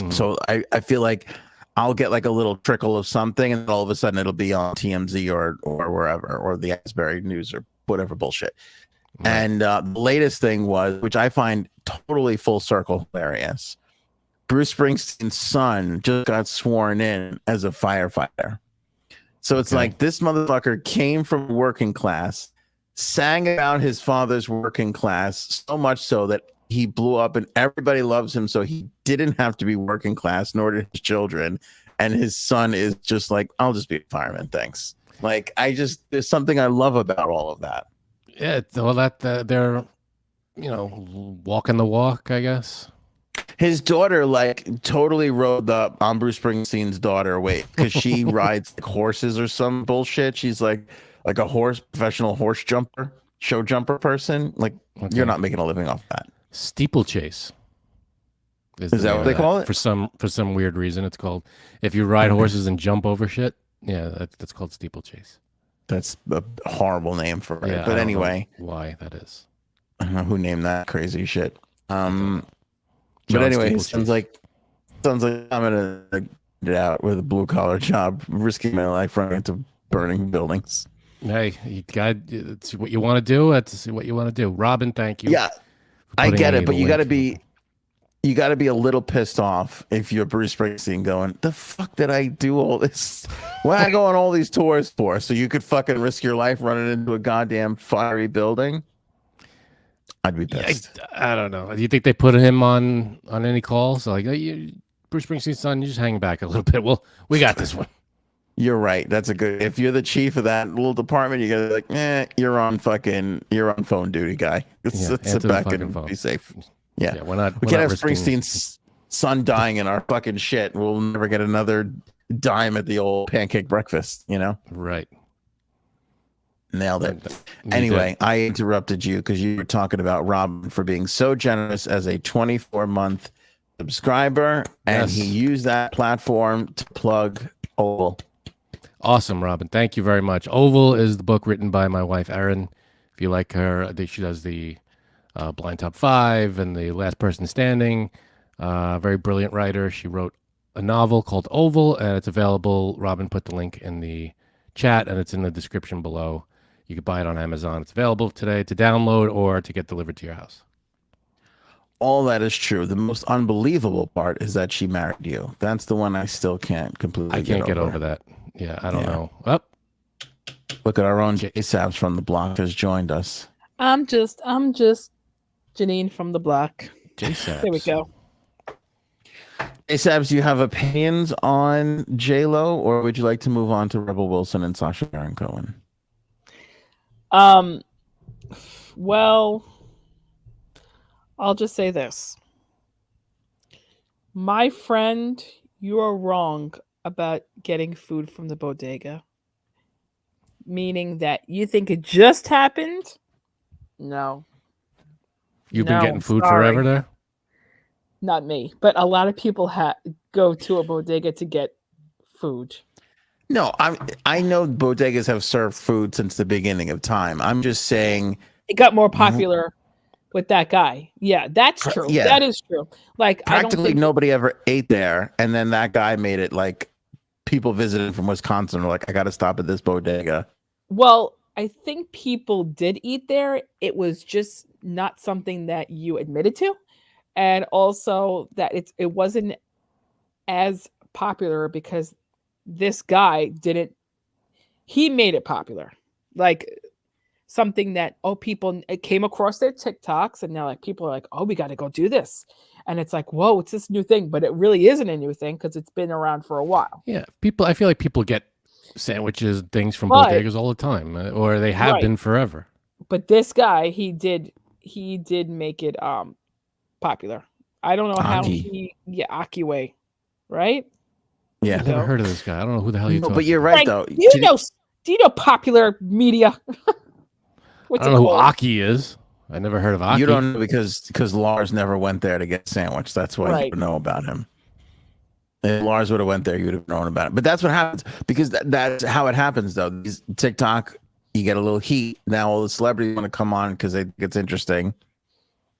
So I feel like I'll get like a little trickle of something, and then all of a sudden it'll be on TMZ or wherever, or the Asbury News or whatever bullshit. Right. And the latest thing was, which I find totally full circle hilarious, Bruce Springsteen's son just got sworn in as a firefighter. So it's like this motherfucker came from working class, sang about his father's working class so much so that he blew up and everybody loves him. So he didn't have to be working class, nor did his children. And his son is just like, I'll just be a fireman. Thanks. Like, there's something I love about all of that. Yeah, well, they're, walking the walk, I guess. His daughter, like, totally rode on Bruce Springsteen's daughter weight because she rides like, horses or some bullshit. She's like a professional horse jumper, show jumper person. Like, you're not making a living off that. Steeplechase. Is that what they call it? For some weird reason, it's called. If you ride horses and jump over shit, that's called steeplechase. That's a horrible name for it. But anyway, why that is? I don't know who named that crazy shit. But anyway, it sounds like I'm gonna get out with a blue collar job, risking my life running into burning buildings. Hey, it's what you want to do. That's what you want to do. Robin, thank you. Yeah, I get it, but you got to be a little pissed off if you're Bruce Springsteen going, the fuck did I do all this? Why I go on all these tours for? So you could fucking risk your life running into a goddamn fiery building? I'd be pissed. I don't know. Do you think they put him on any calls? Like, Bruce Springsteen's son, you just hang back a little bit. Well, we got this one. You're right. That's a good. If you're the chief of that little department, you gotta like, you're on phone duty, guy. Sit back and be safe. Yeah, we can't have Springsteen's son dying in our fucking shit. We'll never get another dime at the old pancake breakfast. Right. Nailed it. Anyway, I interrupted you because you were talking about Robin for being so generous as a 24-month subscriber, and he used that platform to plug Oval. Awesome, Robin. Thank you very much. Oval is the book written by my wife, Erin. If you like her, I think she does the Blind Top 5 and the Last Person Standing. Very brilliant writer. She wrote a novel called Oval, and it's available. Robin put the link in the chat, and it's in the description below. You can buy it on Amazon. It's available today to download or to get delivered to your house. All that is true. The most unbelievable part is that she married you. That's the one I still can't completely get over that. Yeah, I don't know. Look at our own J-Sabs from the block has joined us. I'm just Janine from the block. J-Sabs. There we go. J-Sabs, do you have opinions on J-Lo, or would you like to move on to Rebel Wilson and Sacha Baron Cohen? Well, I'll just say this. My friend, you are wrong about getting food from the bodega. Meaning that you think it just happened? No. You've been getting food forever there? Not me, but a lot of people go to a bodega to get food. No, I know bodegas have served food since the beginning of time. I'm just saying it got more popular with that guy. Yeah, that's true. Yeah. That is true. Like practically nobody ever ate there, and then that guy made it like people visiting from Wisconsin were like, I got to stop at this bodega. Well, I think people did eat there. It was just not something that you admitted to, and also that it wasn't as popular because this guy he made it popular, like something that people came across their TikToks, and now like people are like, oh, we got to go do this, and it's like, whoa, it's this new thing, but it really isn't a new thing because it's been around for a while. Yeah, I feel like people get sandwiches, things from But- bodegas all the time, or they have Right. been forever. But this guy, he did make it popular. I don't know how Aki. Akiway, right? Yeah. I've never heard of this guy. I don't know who the hell you're No, talking but you're about. right Frank, though. do you know popular media? I What's don't it know who called? Aki is. I never heard of Aki. You don't know because Lars never went there to get a sandwich. That's why Right. you don't know about him. If Lars would have went there, you would have known about it. But that's what happens because that's how it happens though. These TikTok, you get a little heat. Now all the celebrities want to come on because they think it's interesting.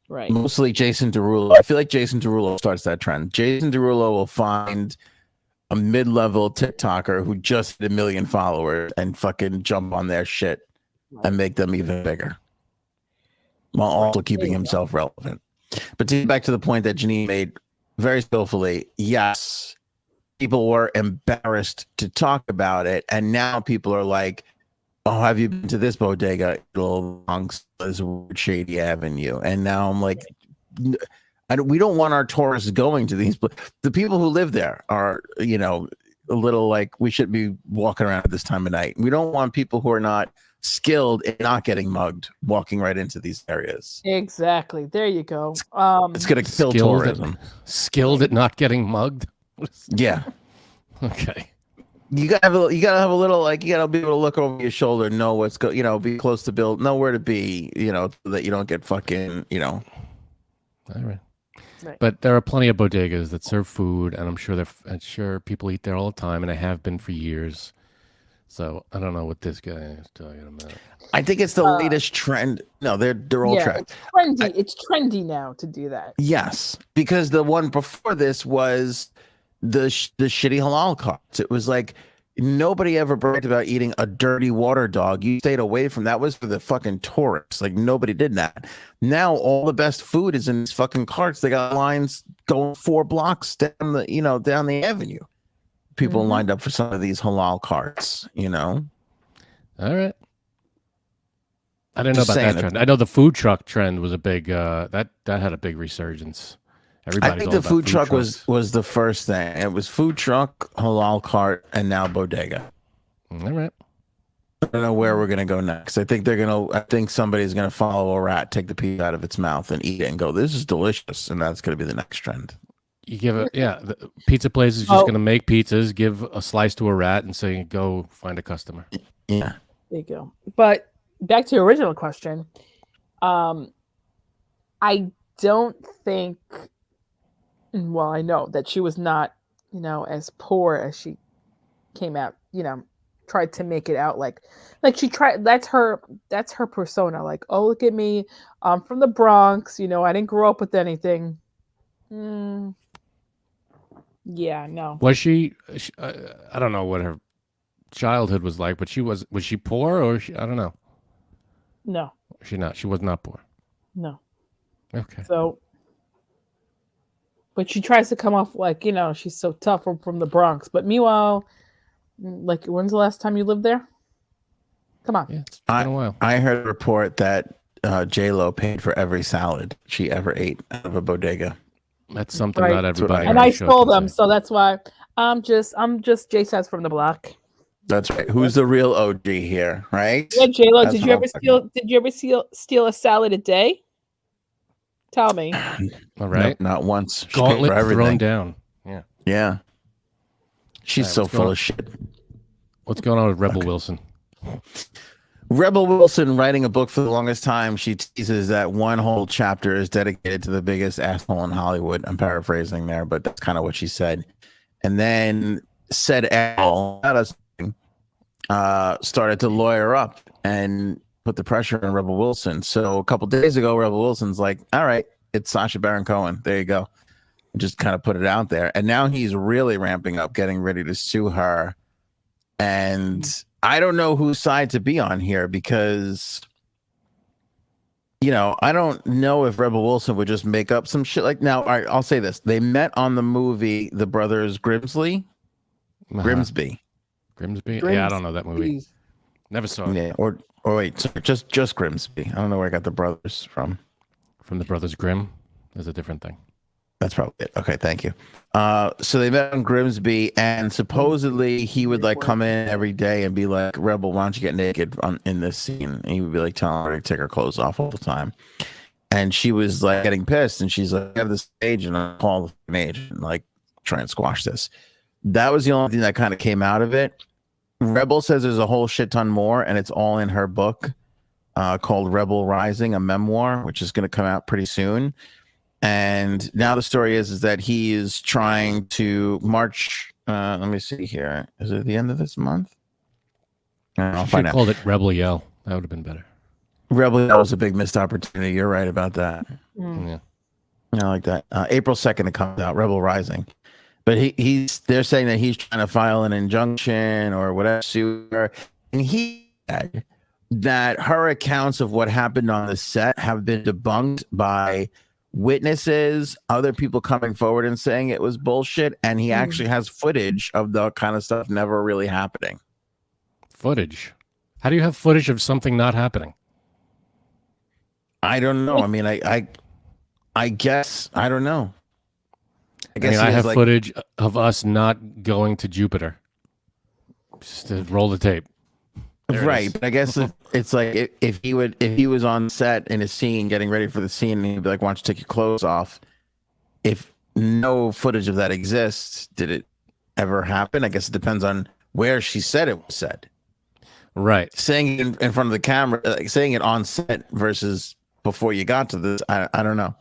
Right. Mostly Jason Derulo. I feel like Jason Derulo starts that trend. Jason Derulo will find a mid-level TikToker who just hit 1 million followers and fucking jump on their shit and make them even bigger, while also keeping himself relevant. But to get back to the point that Janine made very skillfully, yes, people were embarrassed to talk about it, and now people are like, "Oh, have you been to this bodega? Along this shady avenue?" And now I'm like, we don't want our tourists going to these. The people who live there are, a little like, we should be walking around at this time of night. We don't want people who are not skilled in not getting mugged walking right into these areas. Exactly. There you go. It's going to kill tourism. Skilled at not getting mugged. Yeah. Okay. You gotta have a little, like, you gotta be able to look over your shoulder, know what's be close to Bill, know where to be, so that you don't get fucking, All right. Right. But there are plenty of bodegas that serve food, and I'm sure people eat there all the time, and they have been for years. So I don't know what this guy is talking about. I think it's the latest trend. No, they're all trend. It's trendy. It's trendy now to do that. Yes, because the one before this was the shitty halal carts. It was like nobody ever bragged about eating a dirty water dog. You stayed away from that. Was for the fucking tourists. Like nobody did that. Now all the best food is in these fucking carts. They got lines going 4 blocks down the avenue. People lined up for some of these halal carts. All right. I didn't know Just about saying that trend. I know the food truck trend was a big that had a big resurgence. I think the food truck was the first thing. It was food truck, halal cart, and now bodega. All right. I don't know where we're gonna go next. I think somebody's gonna follow a rat, take the piece out of its mouth, and eat it, and go, "This is delicious," and that's gonna be the next trend. You give the pizza place is just gonna make pizzas, give a slice to a rat, and say, "Go find a customer." Yeah. There you go. But back to your original question, I don't think. Well, I know that she was not, as poor as she came out. Tried to make it out like she tried. That's her persona. Like, oh, look at me, I'm from the Bronx. I didn't grow up with anything. Yeah, no. Was she I don't know what her childhood was like, but was she poor or I don't know. No. She was not poor. No. Okay. So, but she tries to come off like, she's so tough from the Bronx. But meanwhile, like, when's the last time you lived there? Come on. Yeah, it's been a while. I heard a report that J-Lo paid for every salad she ever ate out of a bodega. That's something Right. not everybody. And on I the show stole can them, say. so that's why I'm just J-Sads from the block. That's right. Who's the real OG here, right? Yeah, J-Lo, That's did you what ever I'm talking steal a salad a day? Tell me. All right. No, not once. She paid Gauntlet for everything. thrown down. Yeah. Yeah. She's All right, so what's full going of shit. What's going on with Rebel Wilson? Rebel Wilson, writing a book for the longest time, she teases that one whole chapter is dedicated to the biggest asshole in Hollywood. I'm paraphrasing there, but that's kind of what she said. And then said asshole started to lawyer up and put the pressure on Rebel Wilson. So a couple days ago, Rebel Wilson's like, all right, it's Sacha Baron Cohen. There you go. Just kind of put it out there. And now he's really ramping up, getting ready to sue her. And I don't know whose side to be on here because, I don't know if Rebel Wilson would just make up some shit. Like, now, all right, I'll say this. They met on the movie The Brothers Grimsby. Grimsby? Yeah, I don't know that movie. Never saw it. Yeah, or wait, sorry, just Grimsby. I don't know where I got the brothers from. From the Brothers Grimm is a different thing. That's probably it. Okay, thank you. So they met on Grimsby, and supposedly he would like come in every day and be like, "Rebel, why don't you get naked in this scene?" And he would be like telling her to take her clothes off all the time. And she was like getting pissed, and she's like, "I have this age, and I'll call the agent and like try and squash this." That was the only thing that kind of came out of it. Rebel says there's a whole shit ton more, and it's all in her book called Rebel Rising, a memoir, which is going to come out pretty soon. And now the story is that he is trying to march. Let me see here. Is it the end of this month? I'll find out. Called it Rebel Yell. That would have been better. Rebel Yell was a big missed opportunity. You're right about that. Yeah. I like that. April 2nd it comes out, Rebel Rising. But they're saying that he's trying to file an injunction or whatever suit. And he said that her accounts of what happened on the set have been debunked by witnesses, other people coming forward and saying it was bullshit. And he actually has footage of the kind of stuff never really happening. Footage? How do you have footage of something not happening? I don't know. I mean, I guess I don't know. I have footage of us not going to Jupiter. Just to roll the tape. Right, but I guess it's like if he was on set in a scene getting ready for the scene, and he'd be like, "Why don't you take your clothes off?" If no footage of that exists, did it ever happen? I guess it depends on where she said it was said. Right, saying it in front of the camera, like saying it on set versus before you got to this, I don't know.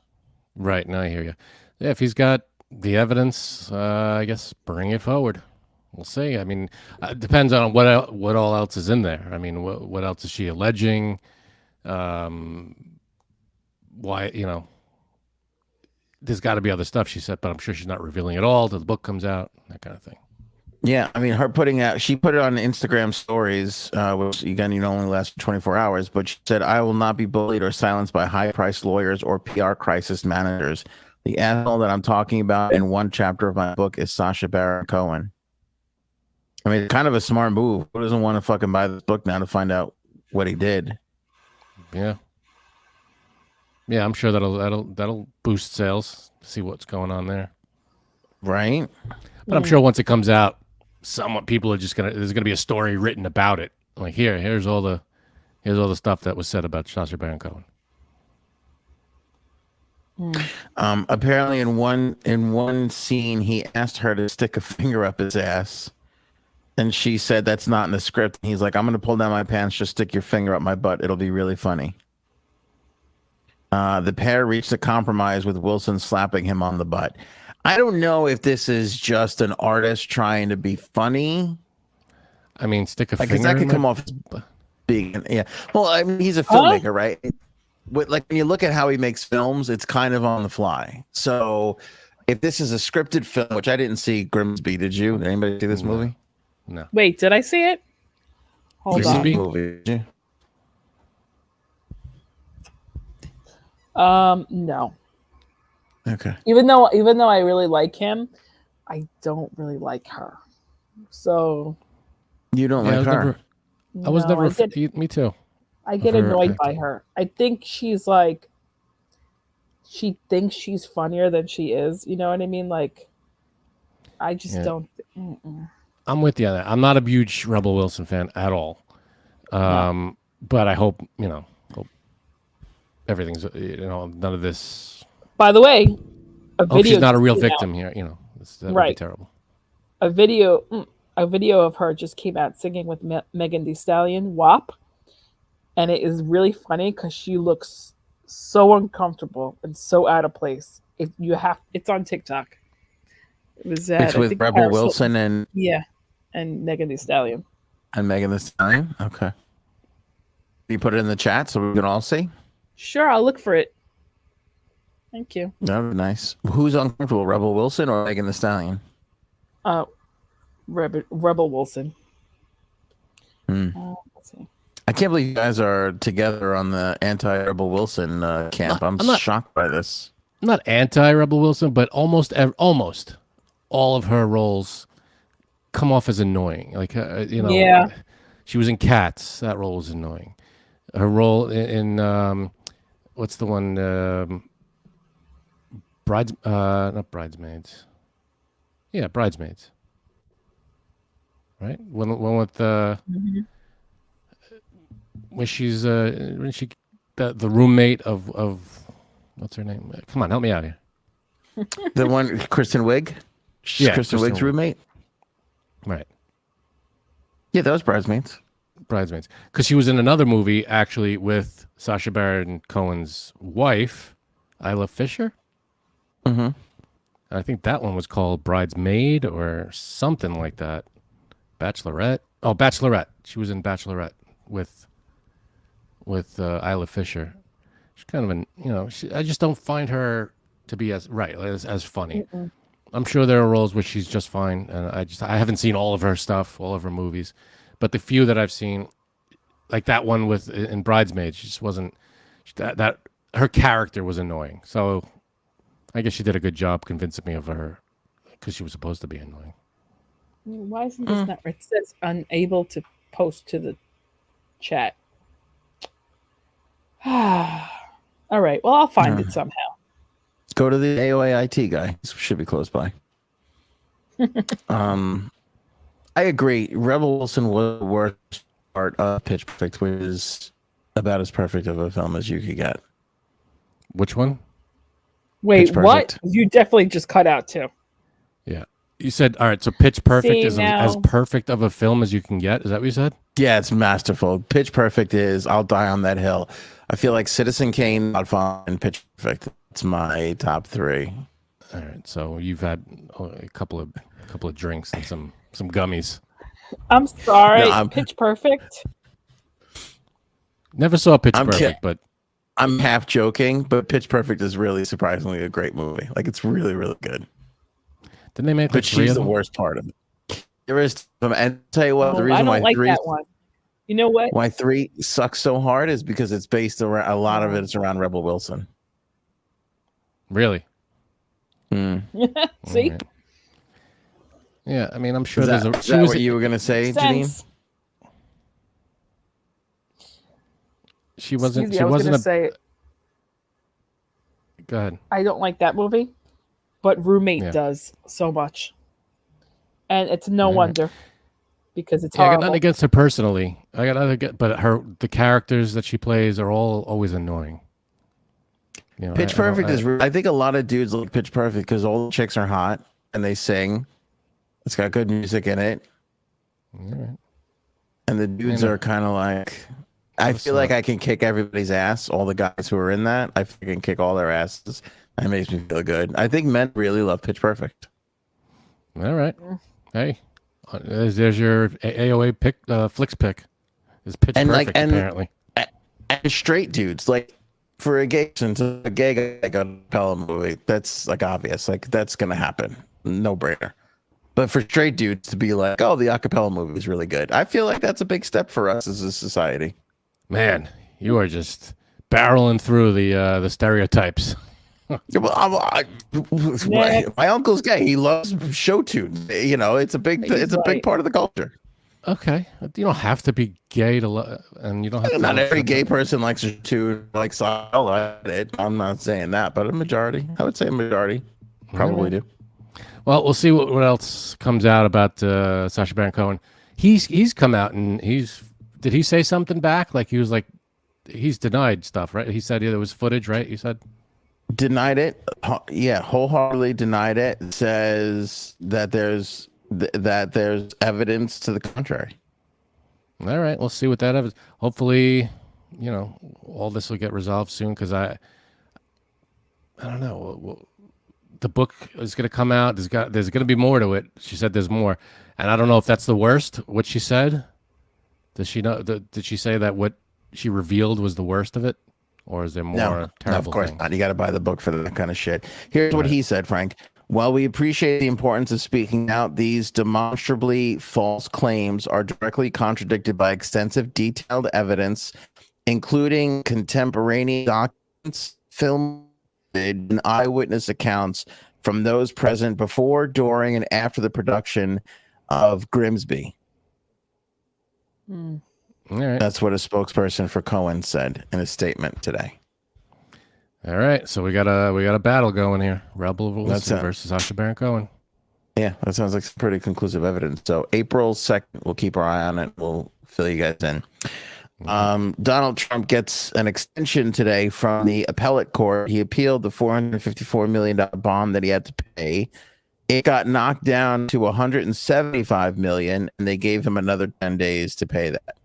Right, now I hear you. Yeah, if he's got the evidence, I guess bring it forward. We'll see. I mean, it depends on what all else is in there. I mean, what else is she alleging? Why, there's got to be other stuff she said, but I'm sure she's not revealing it all till the book comes out, that kind of thing. Yeah, I mean, she put it on Instagram stories, which again, only lasts 24 hours, but she said, "I will not be bullied or silenced by high-priced lawyers or PR crisis managers. The asshole that I'm talking about in one chapter of my book is Sacha Baron Cohen." I mean, it's kind of a smart move. Who doesn't want to fucking buy this book now to find out what he did? Yeah. Yeah, I'm sure that'll boost sales. See what's going on there. Right? But I'm sure once it comes out, people are just there's gonna be a story written about it. Like here's all the stuff that was said about Sacha Baron Cohen. Apparently in one scene he asked her to stick a finger up his ass. And she said that's not in the script. He's like, "I'm going to pull down my pants, just stick your finger up my butt. It'll be really funny." The pair reached a compromise with Wilson slapping him on the butt. I don't know if this is just an artist trying to be funny. I mean, stick a finger. That could come off as being, yeah. Well, I mean, he's a filmmaker, right? But like when you look at how he makes films, it's kind of on the fly. So if this is a scripted film, which I didn't see Grimsby, did you? Did anybody see this movie? No. Wait, did I see it? Hold on. Movie, no. Okay. Even though I really like him, I don't really like her. So you don't like her? I was never. Me too. I get annoyed by her. I think she's like, she thinks she's funnier than she is. You know what I mean? Like, I just don't. I'm with you on that. I'm not a huge Rebel Wilson fan at all. No. But I hope, hope everything's, none of this. By the way, she's not a real victim here. That would be terrible. A video of her just came out singing with Megan Thee Stallion, WAP. And it is really funny because she looks so uncomfortable and so out of place. It's on TikTok. It's with Rebel Wilson and and Megan Thee Stallion. And Megan Thee Stallion? Okay. You put it in the chat so we can all see? Sure, I'll look for it. Thank you. That would be nice. Who's uncomfortable, Rebel Wilson or Megan Thee Stallion? Rebel Wilson. Let's see. I can't believe you guys are together on the anti-Rebel Wilson camp. I'm shocked by this. I'm not anti-Rebel Wilson, but almost all of her roles come off as annoying. Like, she was in Cats. That role was annoying. Her role in what's the one? not Bridesmaids. Yeah, Bridesmaids. Right? One with Mhm. when she's when she the roommate of what's her name? Come on, help me out here. The one, Kristen Wiig? Yeah, Kristen Kristen Wiig's Wiig. roommate? Right. Yeah, that was Bridesmaids. Bridesmaids. Because she was in another movie actually with Sacha Baron Cohen's wife, Isla Fisher. Mm-hmm. I think that one was called Bridesmaid or something like that. Bachelorette. Oh, Bachelorette. She was in Bachelorette with Isla Fisher. She's kind of I just don't find her to be as funny. Mm-mm. I'm sure there are roles where she's just fine, and I haven't seen all of her stuff, all of her movies, but the few that I've seen, like that one with in Bridesmaids, she just wasn't that her character was annoying. So I guess she did a good job convincing me of her because she was supposed to be annoying. Why isn't this not? It says unable to post to the chat. All right. Well, I'll find it somehow. Go to the AOA IT guy. This should be close by. I agree. Rebel Wilson was the worst part of Pitch Perfect, which is about as perfect of a film as you could get. Which one? Wait, Pitch what? Perfect. You definitely just cut out too. Yeah. You said, all right, so Pitch Perfect See, is now- as perfect of a film as you can get. Is that what you said? Yeah, it's masterful. Pitch Perfect is I'll die on that hill. I feel like Citizen Kane, Godfather, and Pitch Perfect. It's my top three. All right, so you've had a couple of drinks and some gummies. I'm sorry. No, Pitch Perfect. Never saw Pitch I'm Perfect, but I'm half joking, but Pitch Perfect is really surprisingly a great movie. Like, it's really, really good. didn't they make But like three she's of the them? worst part of it. There is, and I'll tell you what, the Oh, reason I don't why like three that one. You know what? why three sucks so hard is because it's based around a lot of Oh. it is around Rebel Wilson. Really? Hmm. See? All right. Yeah, I mean, I'm sure Is that, there's is that what you were gonna say, Janine? Sense. she wasn't Excuse me, I was gonna say Go ahead. I don't like that movie, but Roommate Yeah. does so much, and it's no All right. wonder because it's Yeah, I got horrible. nothing against her personally. I got nothing against, but the characters that she plays are all always annoying. You know, Pitch Perfect is. I think a lot of dudes like Pitch Perfect because all the chicks are hot and they sing. It's got good music in it, all right. and the dudes know. are kind of like. I feel like I can kick everybody's ass. All the guys who are in that, I can kick all their asses. That makes me feel good. I think men really love Pitch Perfect. All right. Hey, there's your AOA pick, flicks pick. Is Pitch And, like, Perfect apparently. And straight dudes, like for a gay person, to a gay guy like a Pella movie, that's like obvious. Like that's gonna happen, no brainer. But for straight dudes to be like, oh, the acapella movie is really good, I feel like that's a big step for us as a society. Man, you are just barreling through the stereotypes. Yeah, well, my uncle's gay. He loves show tunes. You know, it's a big right. part of the culture. Okay, you don't have to be gay to and you don't have to. Not every gay person likes a tune like it. I'm not saying that, but a majority. I would say a majority probably do. Well, we'll see what else comes out about Sacha Baron Cohen. He's come out and did he say something back? Like he's denied stuff, right? He said there was footage, right? You said Denied it. Yeah, wholeheartedly denied it. Says that there's evidence to the contrary. all right. We'll see what that is. Hopefully, all this will get resolved soon because I don't know. The book is going to come out. There's going to be more to it. She said there's more, and I don't know if that's the worst. What she said. Does she know? Did she say that what she revealed was the worst of it, or is there more No, terrible? of course things? not. You got to buy the book for that kind of shit. Here's what he said, Frank. While we appreciate the importance of speaking out, these demonstrably false claims are directly contradicted by extensive, detailed evidence, including contemporaneous documents, film, and eyewitness accounts from those present before, during, and after the production of Grimsby. All right. That's what a spokesperson for Cohen said in a statement today. All right, so we got a battle going here. Rebel That's Wilson it. versus Sacha Baron Cohen. Yeah, that sounds like some pretty conclusive evidence. So April 2nd, we'll keep our eye on it. We'll fill you guys in. Donald Trump gets an extension today from the appellate court. He appealed the $454 million bond that he had to pay. It got knocked down to $175 million, and they gave him another 10 days to pay that.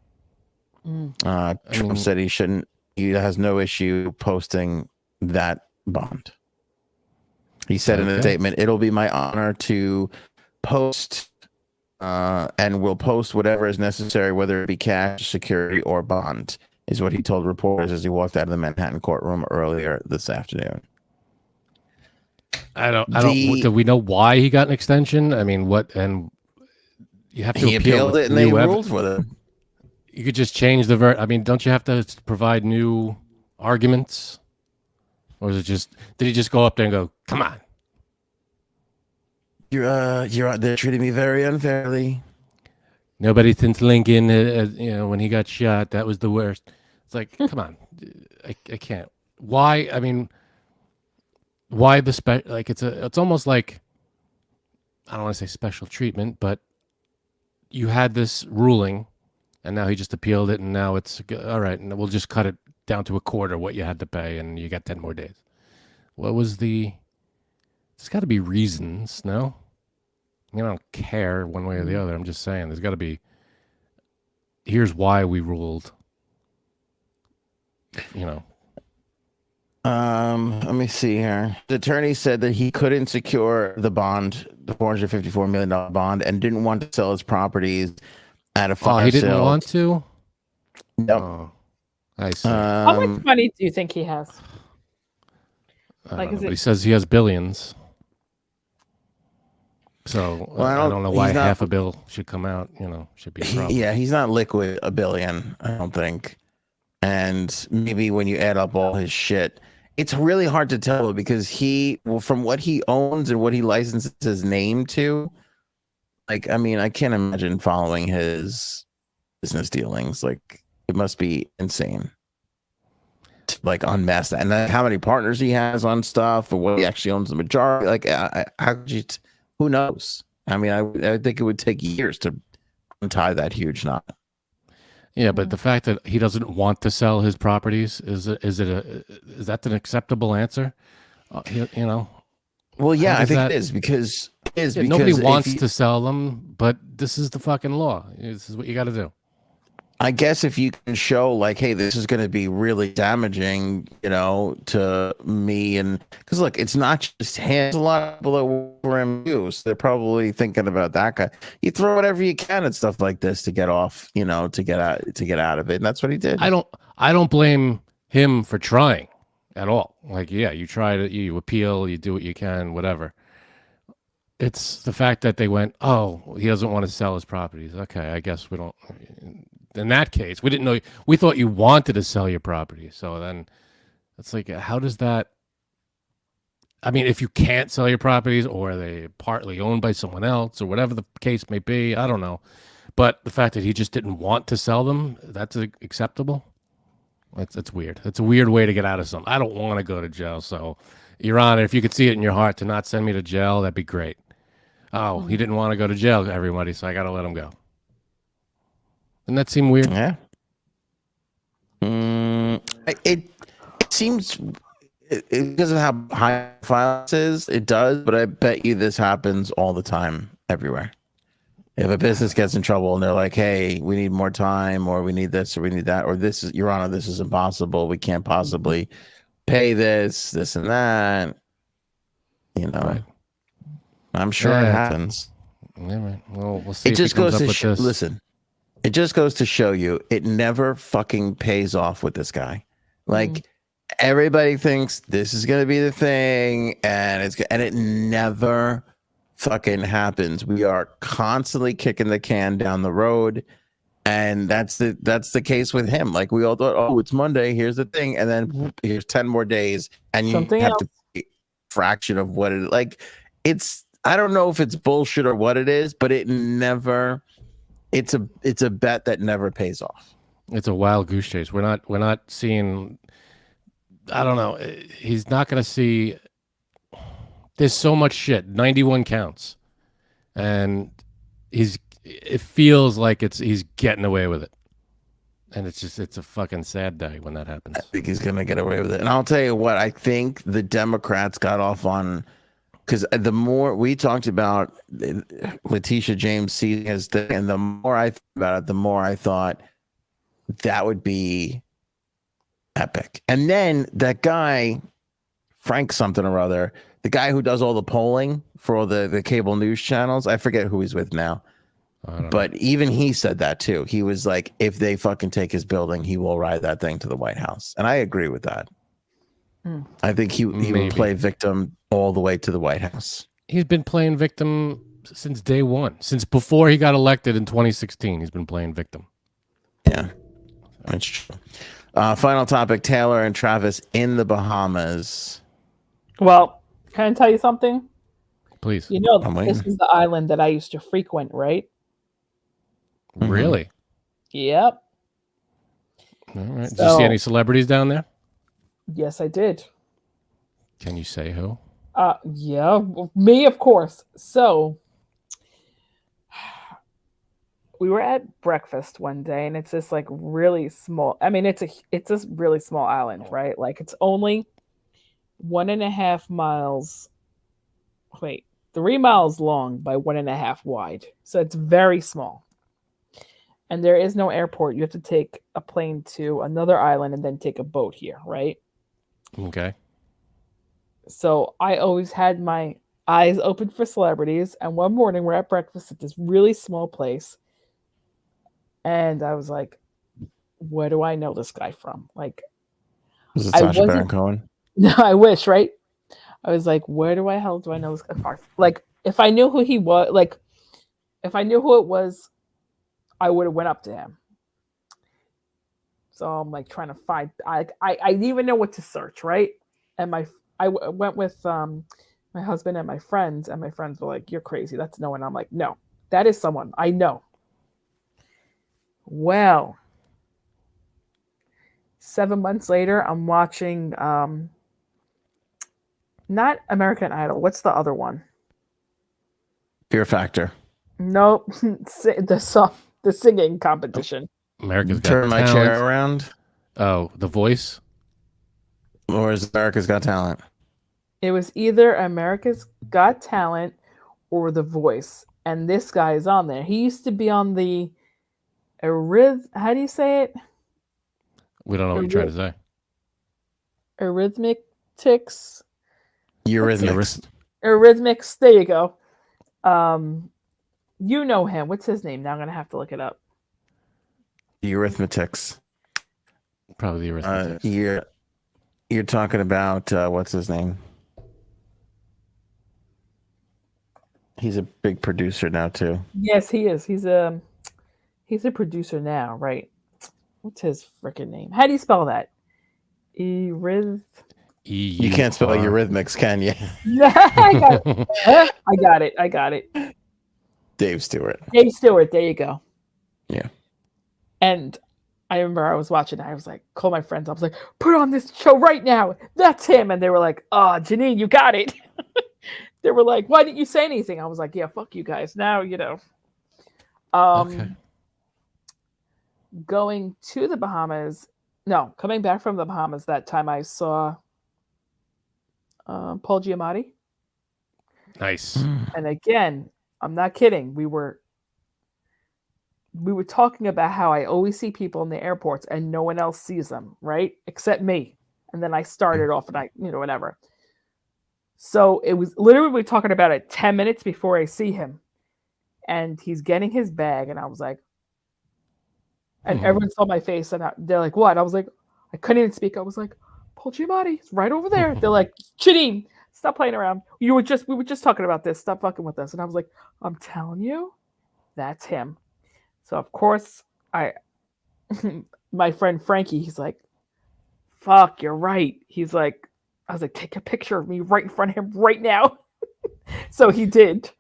Trump said he has no issue posting that bond. He said in a statement, "It'll be my honor to post and we'll post whatever is necessary, whether it be cash, security, or bond," is what he told reporters as he walked out of the Manhattan courtroom earlier this afternoon. Do we know why he got an extension? I mean, what? And you have to He appeal appealed it, and they ruled for them. You could just change I mean, don't you have to provide new arguments? Or is it just, did he just go up there and go, come on? They're treating me very unfairly. Nobody since Lincoln, when he got shot, that was the worst. It's like, come on, I can't. Why? I mean, why the like it's almost like, I don't want to say special treatment, but you had this ruling, and now he just appealed it, and now it's all right, and we'll just cut it down to a quarter what you had to pay, and you got 10 more days. What was there's got to be reasons, no? I mean, I don't care one way or the other. I'm just saying there's got to be, here's why we ruled, Let me see here. The attorney said that he couldn't secure the bond, the $454 million bond, and didn't want to sell his properties at a fire sale. He didn't want to? Nope. Oh, I see. How much money do you think he has? I don't know, but he says he has billions. So I don't know why half a bill should come out, should be a problem. Yeah, he's not liquid $1 billion, I don't think. And maybe when you add up all his shit, it's really hard to tell because from what he owns and what he licenses his name to, like, I mean, I can't imagine following his business dealings. Like, it must be insane to, like, unmask that. And then how many partners he has on stuff, or what he actually owns the majority. Like, how could you? Who knows? I mean, I think it would take years to untie that huge knot. Yeah, but the fact that he doesn't want to sell his properties is that an acceptable answer? Well, yeah, I think it is because nobody wants to sell them, but this is the fucking law. This is what you got to do. I guess if you can show, like, hey, this is going to be really damaging, to me, and because look, it's not just hands. A lot of people that work for him use. They're probably thinking about that guy. You throw whatever you can at stuff like this to get off, to get out of it, and that's what he did. I don't blame him for trying at all. Like, yeah, you try to, you appeal, you do what you can, whatever. It's the fact that they went, oh, he doesn't want to sell his properties. Okay, I guess we don't. In that case, we didn't know. We thought you wanted to sell your property. So then it's like, how does that? I mean, if you can't sell your properties, or they partly owned by someone else, or whatever the case may be, I don't know. But the fact that he just didn't want to sell them, that's acceptable. That's weird. It's a weird way to get out of something. I don't want to go to jail. So, Your Honor, if you could see it in your heart to not send me to jail, that'd be great. Oh, he didn't want to go to jail, everybody, so I got to let him go. Doesn't that seem weird? Yeah. It seems, because of how high profile it is, it does, but I bet you this happens all the time everywhere. If a business gets in trouble and they're like, hey, we need more time, or we need this, or we need that, or this is, Your Honor, this is impossible. We can't possibly pay this and that. Right. I'm sure it happens. Yeah, right. Well, we'll see. It just goes to listen. It just goes to show you, it never fucking pays off with this guy. Like, everybody thinks this is going to be the thing, and it never fucking happens. We are constantly kicking the can down the road, and that's the case with him. Like, we all thought, oh, it's Monday, here's the thing, and then here's 10 more days, and you have to pay a fraction of what it, like, it's, I don't know if it's bullshit or what it is, but it never. It's a bet that never pays off. It's a wild goose chase. We're not seeing I don't know. He's not going to see. There's so much shit. 91 counts, and it feels like he's getting away with it, and it's a fucking sad day when that happens. I think he's gonna get away with it. And I'll tell you what, I think the Democrats got off on, because the more we talked about Letitia James seizing his thing, and the more I thought about it, the more I thought that would be epic. And then that guy, Frank something or other, the guy who does all the polling for all the cable news channels, I forget who he's with now. But even he said that too. He was like, if they fucking take his building, he will ride that thing to the White House. And I agree with that. I think he will play victim all the way to the White House. He's been playing victim since day one. Since before he got elected in 2016, he's been playing victim. Yeah, that's true. Final topic, Taylor and Travis in the Bahamas. Well, can I tell you something? Please. You know, this is the island that I used to frequent, right? Really? Yep. All right. Did you see any celebrities down there? Yes, I did. Can you say who? Yeah, me, of course. So we were at breakfast one day, and it's this like really small. I mean, it's this really small island, right? Like it's only 1.5 miles. Wait, 3 miles long by 1.5 wide. So it's very small. And there is no airport. You have to take a plane to another island and then take a boat here, right? Okay. So I always had my eyes open for celebrities. And one morning we're at breakfast at this really small place. And I was like, where do I know this guy from? Like, was it Sacha Baron Cohen? No, I wish, right? I was like, where do I know this guy from? Like, if I knew who he was, like, if I knew who it was, I would have went up to him. So I'm like trying to find. I didn't even know what to search, right? And I went with my husband and my friends were like, "You're crazy. That's no one." I'm like, "No, that is someone I know." Well, 7 months later, I'm watching not American Idol. What's the other one? Fear Factor. Nope, the singing competition. America's Got Turn Talent. my chair around. Oh, The Voice. Or is America's Got Talent? It was either America's Got Talent or The Voice, and this guy is on there. He used to be on the how do you say it? We don't know what you're trying to say. Eurythmics. Eurythmics. There you go. You know him. What's his name? Now I'm gonna have to look it up. Eurythmics. Probably the Eurythmics. You're talking about what's his name? He's a big producer now too. Yes, he is. He's a producer now, right? What's his freaking name? How do you spell that? You can't spell Eurythmics, can you? I got it. Dave Stewart. There you go. Yeah. And I remember I was watching it. I was like, call my friends. I was like, put on this show right now. That's him. And they were like, oh, Janine, you got it. They were like, why didn't you say anything? I was like, yeah, fuck you guys. Now, you know. Okay. Going to the Bahamas. No, coming back from the Bahamas that time I saw Paul Giamatti. Nice. And again, I'm not kidding. We were talking about how I always see people in the airports and no one else sees them, right? Except me. And then I started off and whatever. So it was literally, we were talking about it 10 minutes before I see him. And he's getting his bag. And I was like, and everyone saw my face. And they're like, what? I was like, I couldn't even speak. I was like, Paul Giamatti, it's right over there. They're like, Janine, stop playing around. We were just talking about this. Stop fucking with us. And I was like, I'm telling you, that's him. So of course, my friend Frankie, he's like, fuck, you're right. He's like, I was like, take a picture of me right in front of him right now. So he did.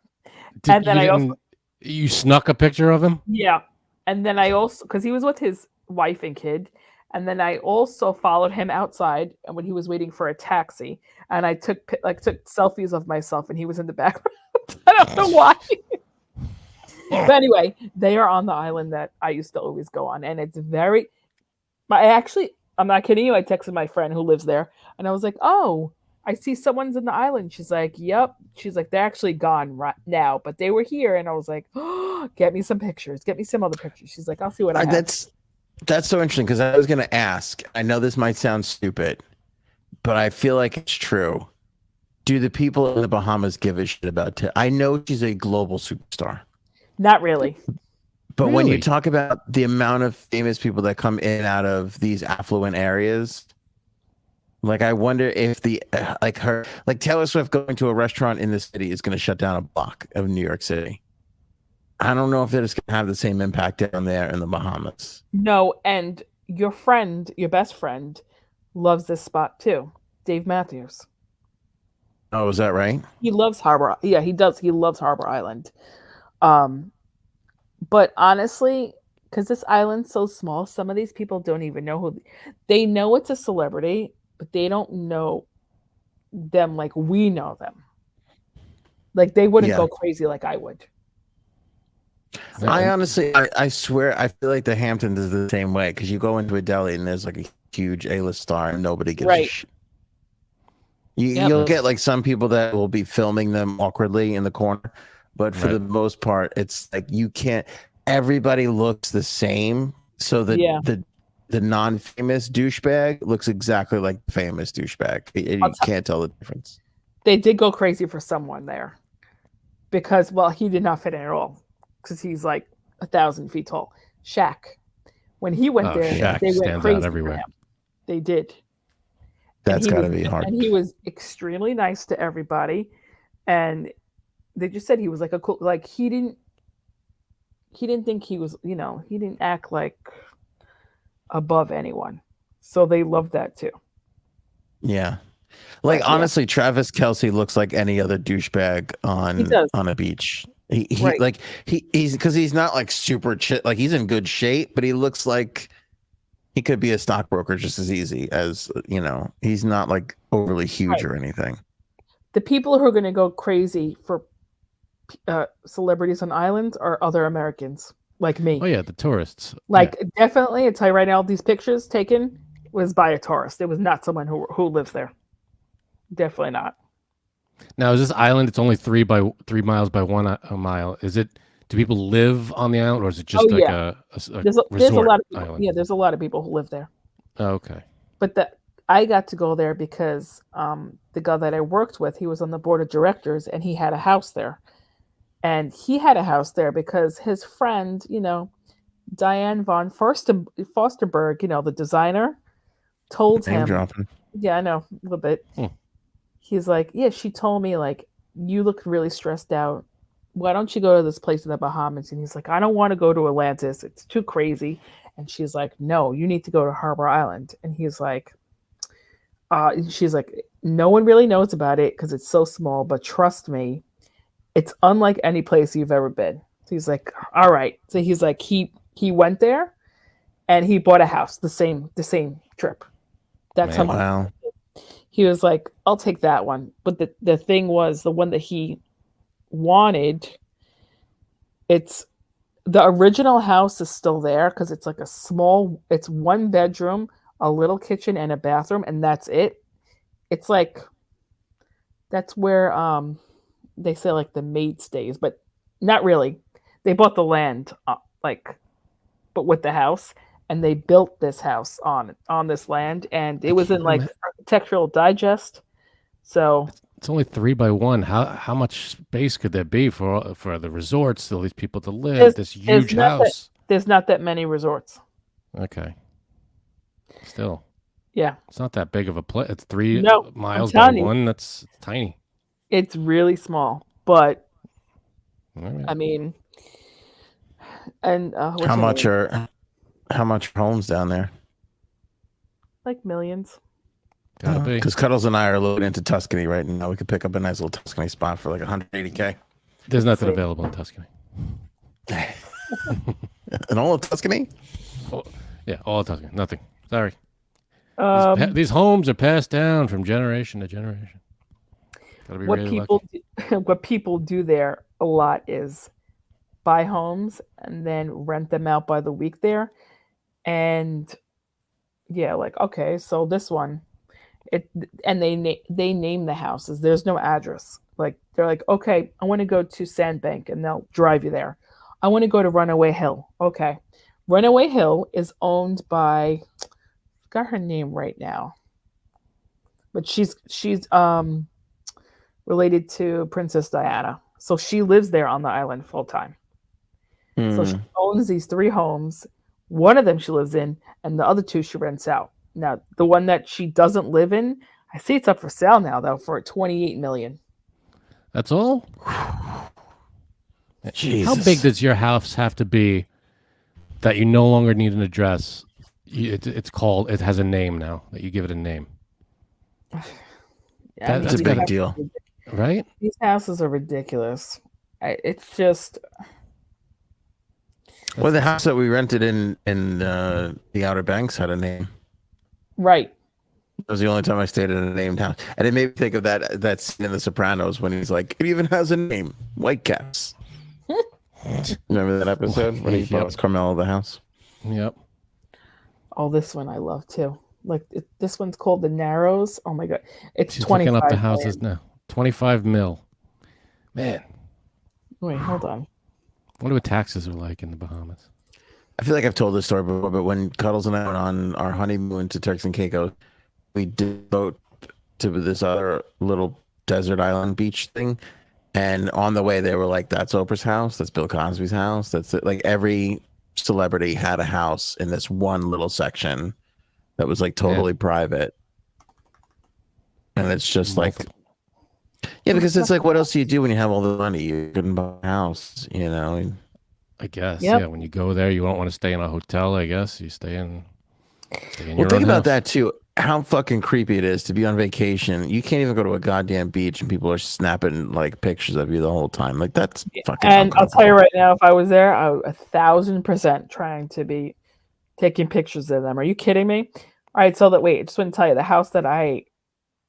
And then you snuck a picture of him? Yeah. And then I also, because he was with his wife and kid, And then I also followed him outside when he was waiting for a taxi, and I took selfies of myself, and he was in the background. I don't know why. But anyway, they are on the island that I used to always go on, and it's very. I'm not kidding you. I texted my friend who lives there, and I was like, "Oh, I see someone's in the island." She's like, "Yep." She's like, "They're actually gone right now, but they were here." And I was like, "Oh, get me some pictures. Get me some other pictures." She's like, "I'll see what I have." That's so interesting because I was going to ask. I know this might sound stupid, but I feel like it's true. Do the people in the Bahamas give a shit about Tiff? I know she's a global superstar. Not really. But when you Really? talk about the amount of famous people that come in and out of these affluent areas, like I wonder if Taylor Swift going to a restaurant in the city is going to shut down a block of New York City. I don't know if it's going to have the same impact down there in the Bahamas. No, and your best friend, loves this spot too. Dave Matthews. Oh, is that right? He loves Harbor. Yeah, he does. He loves Harbor Island. But honestly, because this island's so small, some of these people don't even know who they know it's a celebrity, but they don't know them like we know them. Like they wouldn't go crazy like I would. So, I swear, I feel like the Hamptons is the same way because you go into a deli and there's like a huge A-list star and nobody gives a shit. You'll get like some people that will be filming them awkwardly in the corner, but for the most part, it's like you can't. Everybody looks the same, so the non-famous douchebag looks exactly like the famous douchebag. You can't tell the difference. They did go crazy for someone there because, well, he did not fit in at all because he's like 1,000 feet tall. Shaq, when he went there, Shaq they went crazy everywhere. for him. They did. That's got to be hard. And he was extremely nice to everybody, and they just said he was like a cool. Like he didn't think he was. He didn't act like above anyone. So they loved that too. Yeah. Like honestly, Travis Kelce looks like any other douchebag on a beach. He's because he's not like super like he's in good shape, but he looks like he could be a stockbroker just as easy as he's not like overly huge or anything. The people who are going to go crazy for celebrities on islands are other Americans like me. Oh yeah, the tourists. Definitely, I tell you right now, these pictures taken was by a tourist. It was not someone who lives there. Definitely not. Now, is this island? It's only 3 miles by 1 mile. Is it? Do people live on the island, or is it just a resort there's a lot of people, island? Yeah, there's a lot of people who live there. Oh, okay. But I got to go there because the guy that I worked with, he was on the board of directors, and he had a house there. And he had a house there because his friend, Diane von Fosterberg, the designer, told him. Dropping. Yeah, I know, a little bit. He's like, yeah, she told me, like, you look really stressed out. Why don't you go to this place in the Bahamas? And he's like, I don't want to go to Atlantis. It's too crazy. And she's like, no, you need to go to Harbor Island. And he's like, she's like, no one really knows about it because it's so small, but trust me, it's unlike any place you've ever been. So he's like, all right. So he's like, he went there and he bought a house the same trip. That's how wow. He was like, I'll take that one. But the thing was, the one that he wanted, it's the original house is still there because it's like it's 1 bedroom, a little kitchen, and a bathroom, and that's it. It's like that's where they say like the maid stays, but not really. They bought the land, but with the house. And they built this house on this land, and it was in like Architectural Digest. So it's only 3 by 1. How much space could there be for the resorts, all these people to live? This huge house. There's not that many resorts. Okay. Still. Yeah. It's not that big of a place. It's 3 miles by 1. That's tiny. It's really small, but right. I mean, and how much are homes down there? Like millions. Gotta be. Because Cuddles and I are looking into Tuscany right now. We could pick up a nice little Tuscany spot for like $180K. There's nothing available in Tuscany. And all of Tuscany? Yeah, all of Tuscany. Nothing. Sorry. These Um, homes are passed down from generation to generation. Gotta be what really people lucky. what people do there a lot is buy homes and then rent them out by the week there. And yeah, like okay, so this one, it and they name the houses. There's no address. Like they're like, okay, I want to go to Sandbank, and they'll drive you there. I want to go to Runaway Hill. Okay, Runaway Hill is owned by, got her name right now, but she's related to Princess Diana, so she lives there on the island full time. So she Hmm. owns these three homes. One of them she lives in, and the other two she rents out. Now, the one that she doesn't live in, I see it's up for sale now though for 28 million. That's all? How big Jesus. does your house have to be that you no longer need an address? It's called, it has a name now, that you give it a name. I That- mean, It's a that's big gotta- deal. Right? these houses are ridiculous. It's just Well, the house that we rented in the Outer Banks had a name. right. That was the only time I stayed in a named house, and it made me think of that scene in The Sopranos when he's like, "It even has a name, Whitecaps." Remember that episode when he Yep. promised Carmelo the house? Yep. Oh, this one I love too. Like this one's called the Narrows. Oh my god, it's She's 25 looking up the million. houses now. 25 mil. Man, Wait, hold on. I wonder what taxes are like in the Bahamas. I feel like I've told this story before, but when Cuddles and I went on our honeymoon to Turks and Caicos, we did boat to this other little desert island beach thing, and on the way they were like, "That's Oprah's house. That's Bill Cosby's house. That's it." Like every celebrity had a house in this one little section that was like totally private, and it's just like, yeah, because it's like, what else do you do when you have all the money? You couldn't buy a house, you know. I guess. Yep. Yeah. When you go there, you don't want to stay in a hotel. I guess you stay in Well, your think own about house. that too. How fucking creepy it is to be on vacation. You can't even go to a goddamn beach, and people are snapping like pictures of you the whole time. Like that's fucking. And I'll tell you uncomfortable. right now, if I was there, I would 1,000% trying to be taking pictures of them. Are you kidding me? All right, so that wait, I just want to tell you the house that I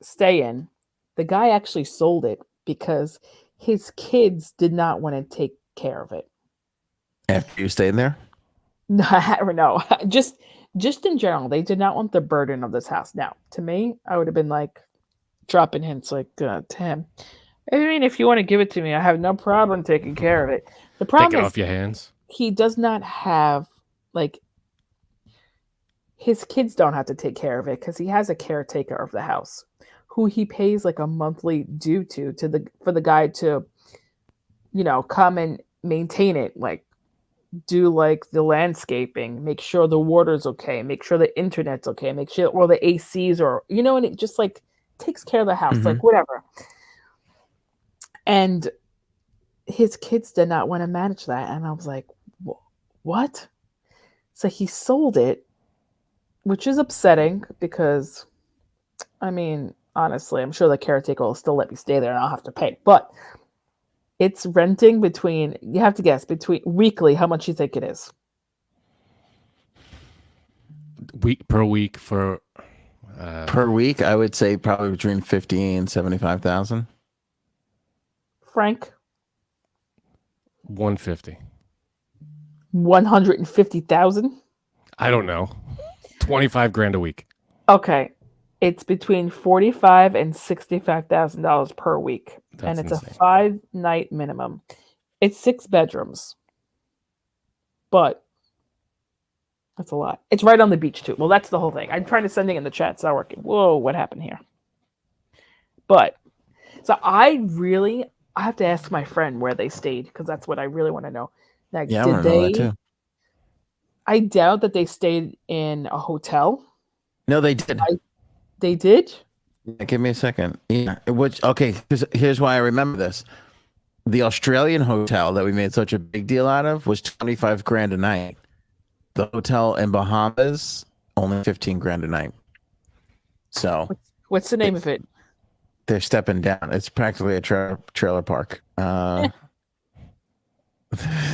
stay in, the guy actually sold it because his kids did not want to take care of it. After you stayed there, No, just in general, they did not want the burden of this house. Now, to me, I would have been like dropping hints like to him. I mean, if you want to give it to me, I have no problem taking care of it. The Take problem it is off your hands. he does not have like his kids don't have to take care of it because he has a caretaker of the house who he pays like a monthly due to the for the guy to come and maintain it, like do like the landscaping, make sure the water's okay, make sure the internet's okay, make sure all the ACs are, and it just like takes care of the house, like whatever. And his kids did not want to manage that. And I was like, what? So he sold it, which is upsetting because, I mean, honestly, I'm sure the caretaker will still let me stay there and I'll have to pay. But it's renting between, you have to guess, between weekly, how much you think it is. Week per week for per week, I would say probably between 50 and 75,000. Frank? 150. 150,000? I don't know. 25 grand a week. Okay. It's between $45,000 and $65,000 per week. That's and it's insane. a 5-night minimum. It's 6 bedrooms. But that's a lot. It's right on the beach too. Well, that's the whole thing. I'm trying to send it in the chat. It's not working. Whoa, what happened here? But so I have to ask my friend where they stayed because that's what I really want to know. Like, Yeah, I want to know that too. I doubt that they stayed in a hotel. No, they did. They did? Yeah, give me a second. Yeah. Okay, here's why I remember this. The Australian hotel that we made such a big deal out of was 25 grand a night. The hotel in Bahamas, only 15 grand a night. So What's the name of it? they're stepping down. It's practically a trailer park. Let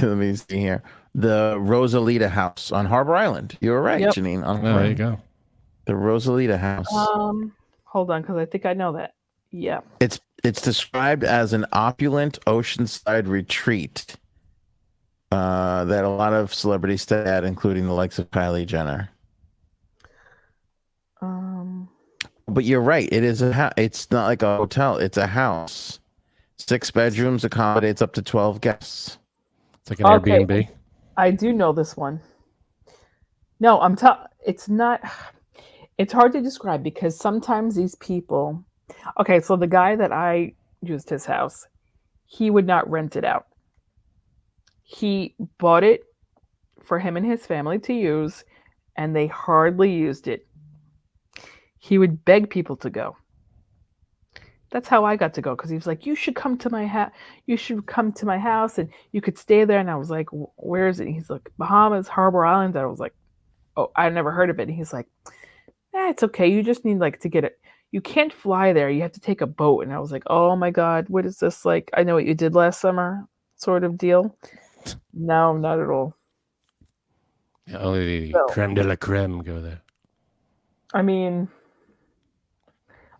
me see here. The Rosalita House on Harbor Island. You were right, Yep. Janine. Oh, there you go. The Rosalita house. Hold on, because I think I know that. Yeah. It's described as an opulent oceanside retreat that a lot of celebrities stay at, including the likes of Kylie Jenner. But you're right. It is it's not like a hotel. It's a house. 6 bedrooms, accommodates up to 12 guests. It's like an Airbnb. I do know this one. No, it's not. It's hard to describe because sometimes these people. Okay, so the guy that I used his house, he would not rent it out. He bought it for him and his family to use, and they hardly used it. He would beg people to go. That's how I got to go, because he was like, "You should come to my house. You should come to my house, and you could stay there." And I was like, "Where is it?" And he's like, "Bahamas, Harbor Island." I was like, "Oh, I never heard of it." And he's like, "It's okay. You just need to get it. You can't fly there. You have to take a boat." And I was like, "Oh my God, what is this like? I know what you did last summer, sort of deal." No, not at all. Yeah, only the creme de la creme go there. I mean,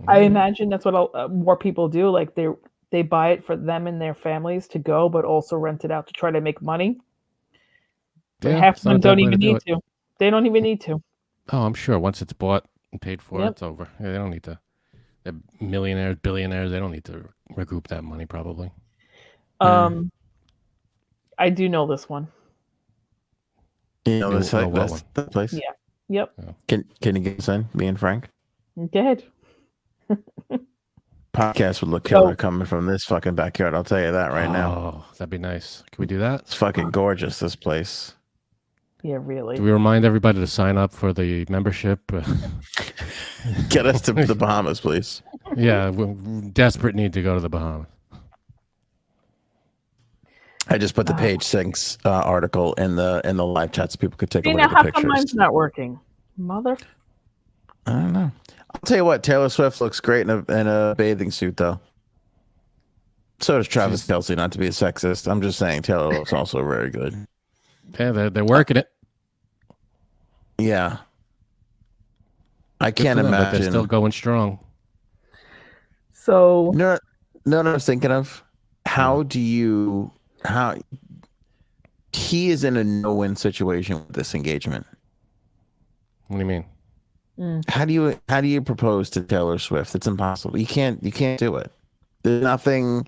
I imagine that's what more people do. Like they buy it for them and their families to go, but also rent it out to try to make money. But half of them don't even need to. They don't even need to. Oh, I'm sure once it's bought and paid for, it's over. Yeah, they don't need to. They're millionaires, billionaires. They don't need to recoup that money, probably. I do know this one. You know this place? Yeah. Yep. Can you get us in, me and Frank? Go ahead. Podcast would look killer coming from this fucking backyard. I'll tell you that right now. Oh, that'd be nice. Can we do that? It's fucking gorgeous, this place. Yeah, really. Do we remind everybody to sign up for the membership? Get us to the Bahamas, please. Yeah, we desperate need to go to the Bahamas. I just put the page 6 article in the live chat so people could take a look at the how pictures. come mine's not working? Mother. I don't know. I'll tell you what, Taylor Swift looks great in a bathing suit, though. So does Travis Kelce, not to be a sexist. I'm just saying Taylor looks also very good. Yeah, they're working it. Yeah. I can't imagine. But they're still going strong. So. No, I was thinking of how he is in a no-win situation with this engagement. What do you mean? How do you propose to Taylor Swift? It's impossible. You can't do it. There's nothing.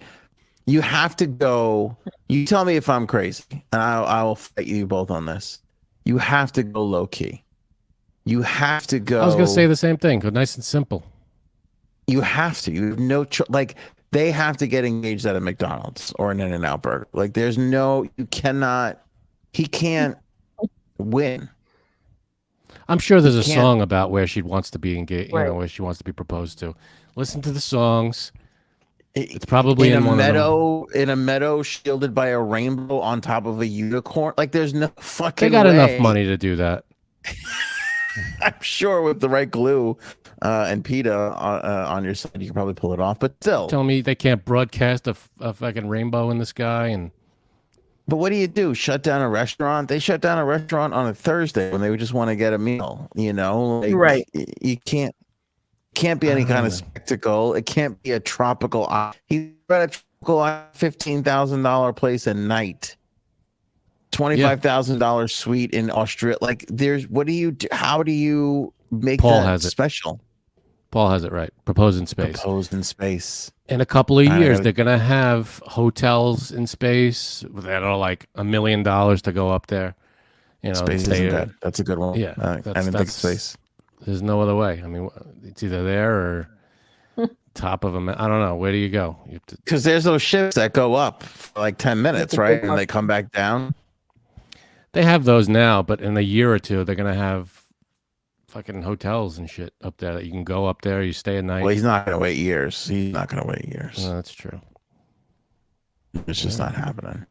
You have to go. You tell me if I'm crazy, and I will fight you both on this. You have to go low key. You have to go. I was gonna say the same thing. Go nice and simple. You have to. You have no like. They have to get engaged at a McDonald's or an In-N-Out Burger. Like there's no. You cannot. He can't win. I'm sure there's a song about where she wants to be engaged, right. Where she wants to be proposed to. Listen to the songs. It's probably in a meadow shielded by a rainbow on top of a unicorn. Like there's no fucking. They got way. enough money to do that. I'm sure with the right glue and PETA on your side, you can probably pull it off. But still, tell me they can't broadcast a fucking rainbow in the sky and. But what do you do? Shut down a restaurant? They shut down a restaurant on a Thursday when they would just want to get a meal. Like, right? You can't be any kind of spectacle. It can't be a tropical. He's at a tropical $15,000 place a night, $25,000 suite in Australia. Like, what do you do? How do you make that special? Paul has it right. Propose in space. Propose in space. In a couple of years, they're going to have hotels in space that are like $1 million to go up there. Space isn't bad. That's a good one. Yeah. I didn't think space. There's no other way. I mean, it's either there or top of I don't know. Where do you go? Because there's those ships that go up for like 10 minutes, right? And they come back down. They have those now, but in a year or two, they're going to have fucking hotels and shit up there that you can go up there. You stay a night. Well, he's not going to wait years. He's not going to wait years. No, that's true. It's just not happening.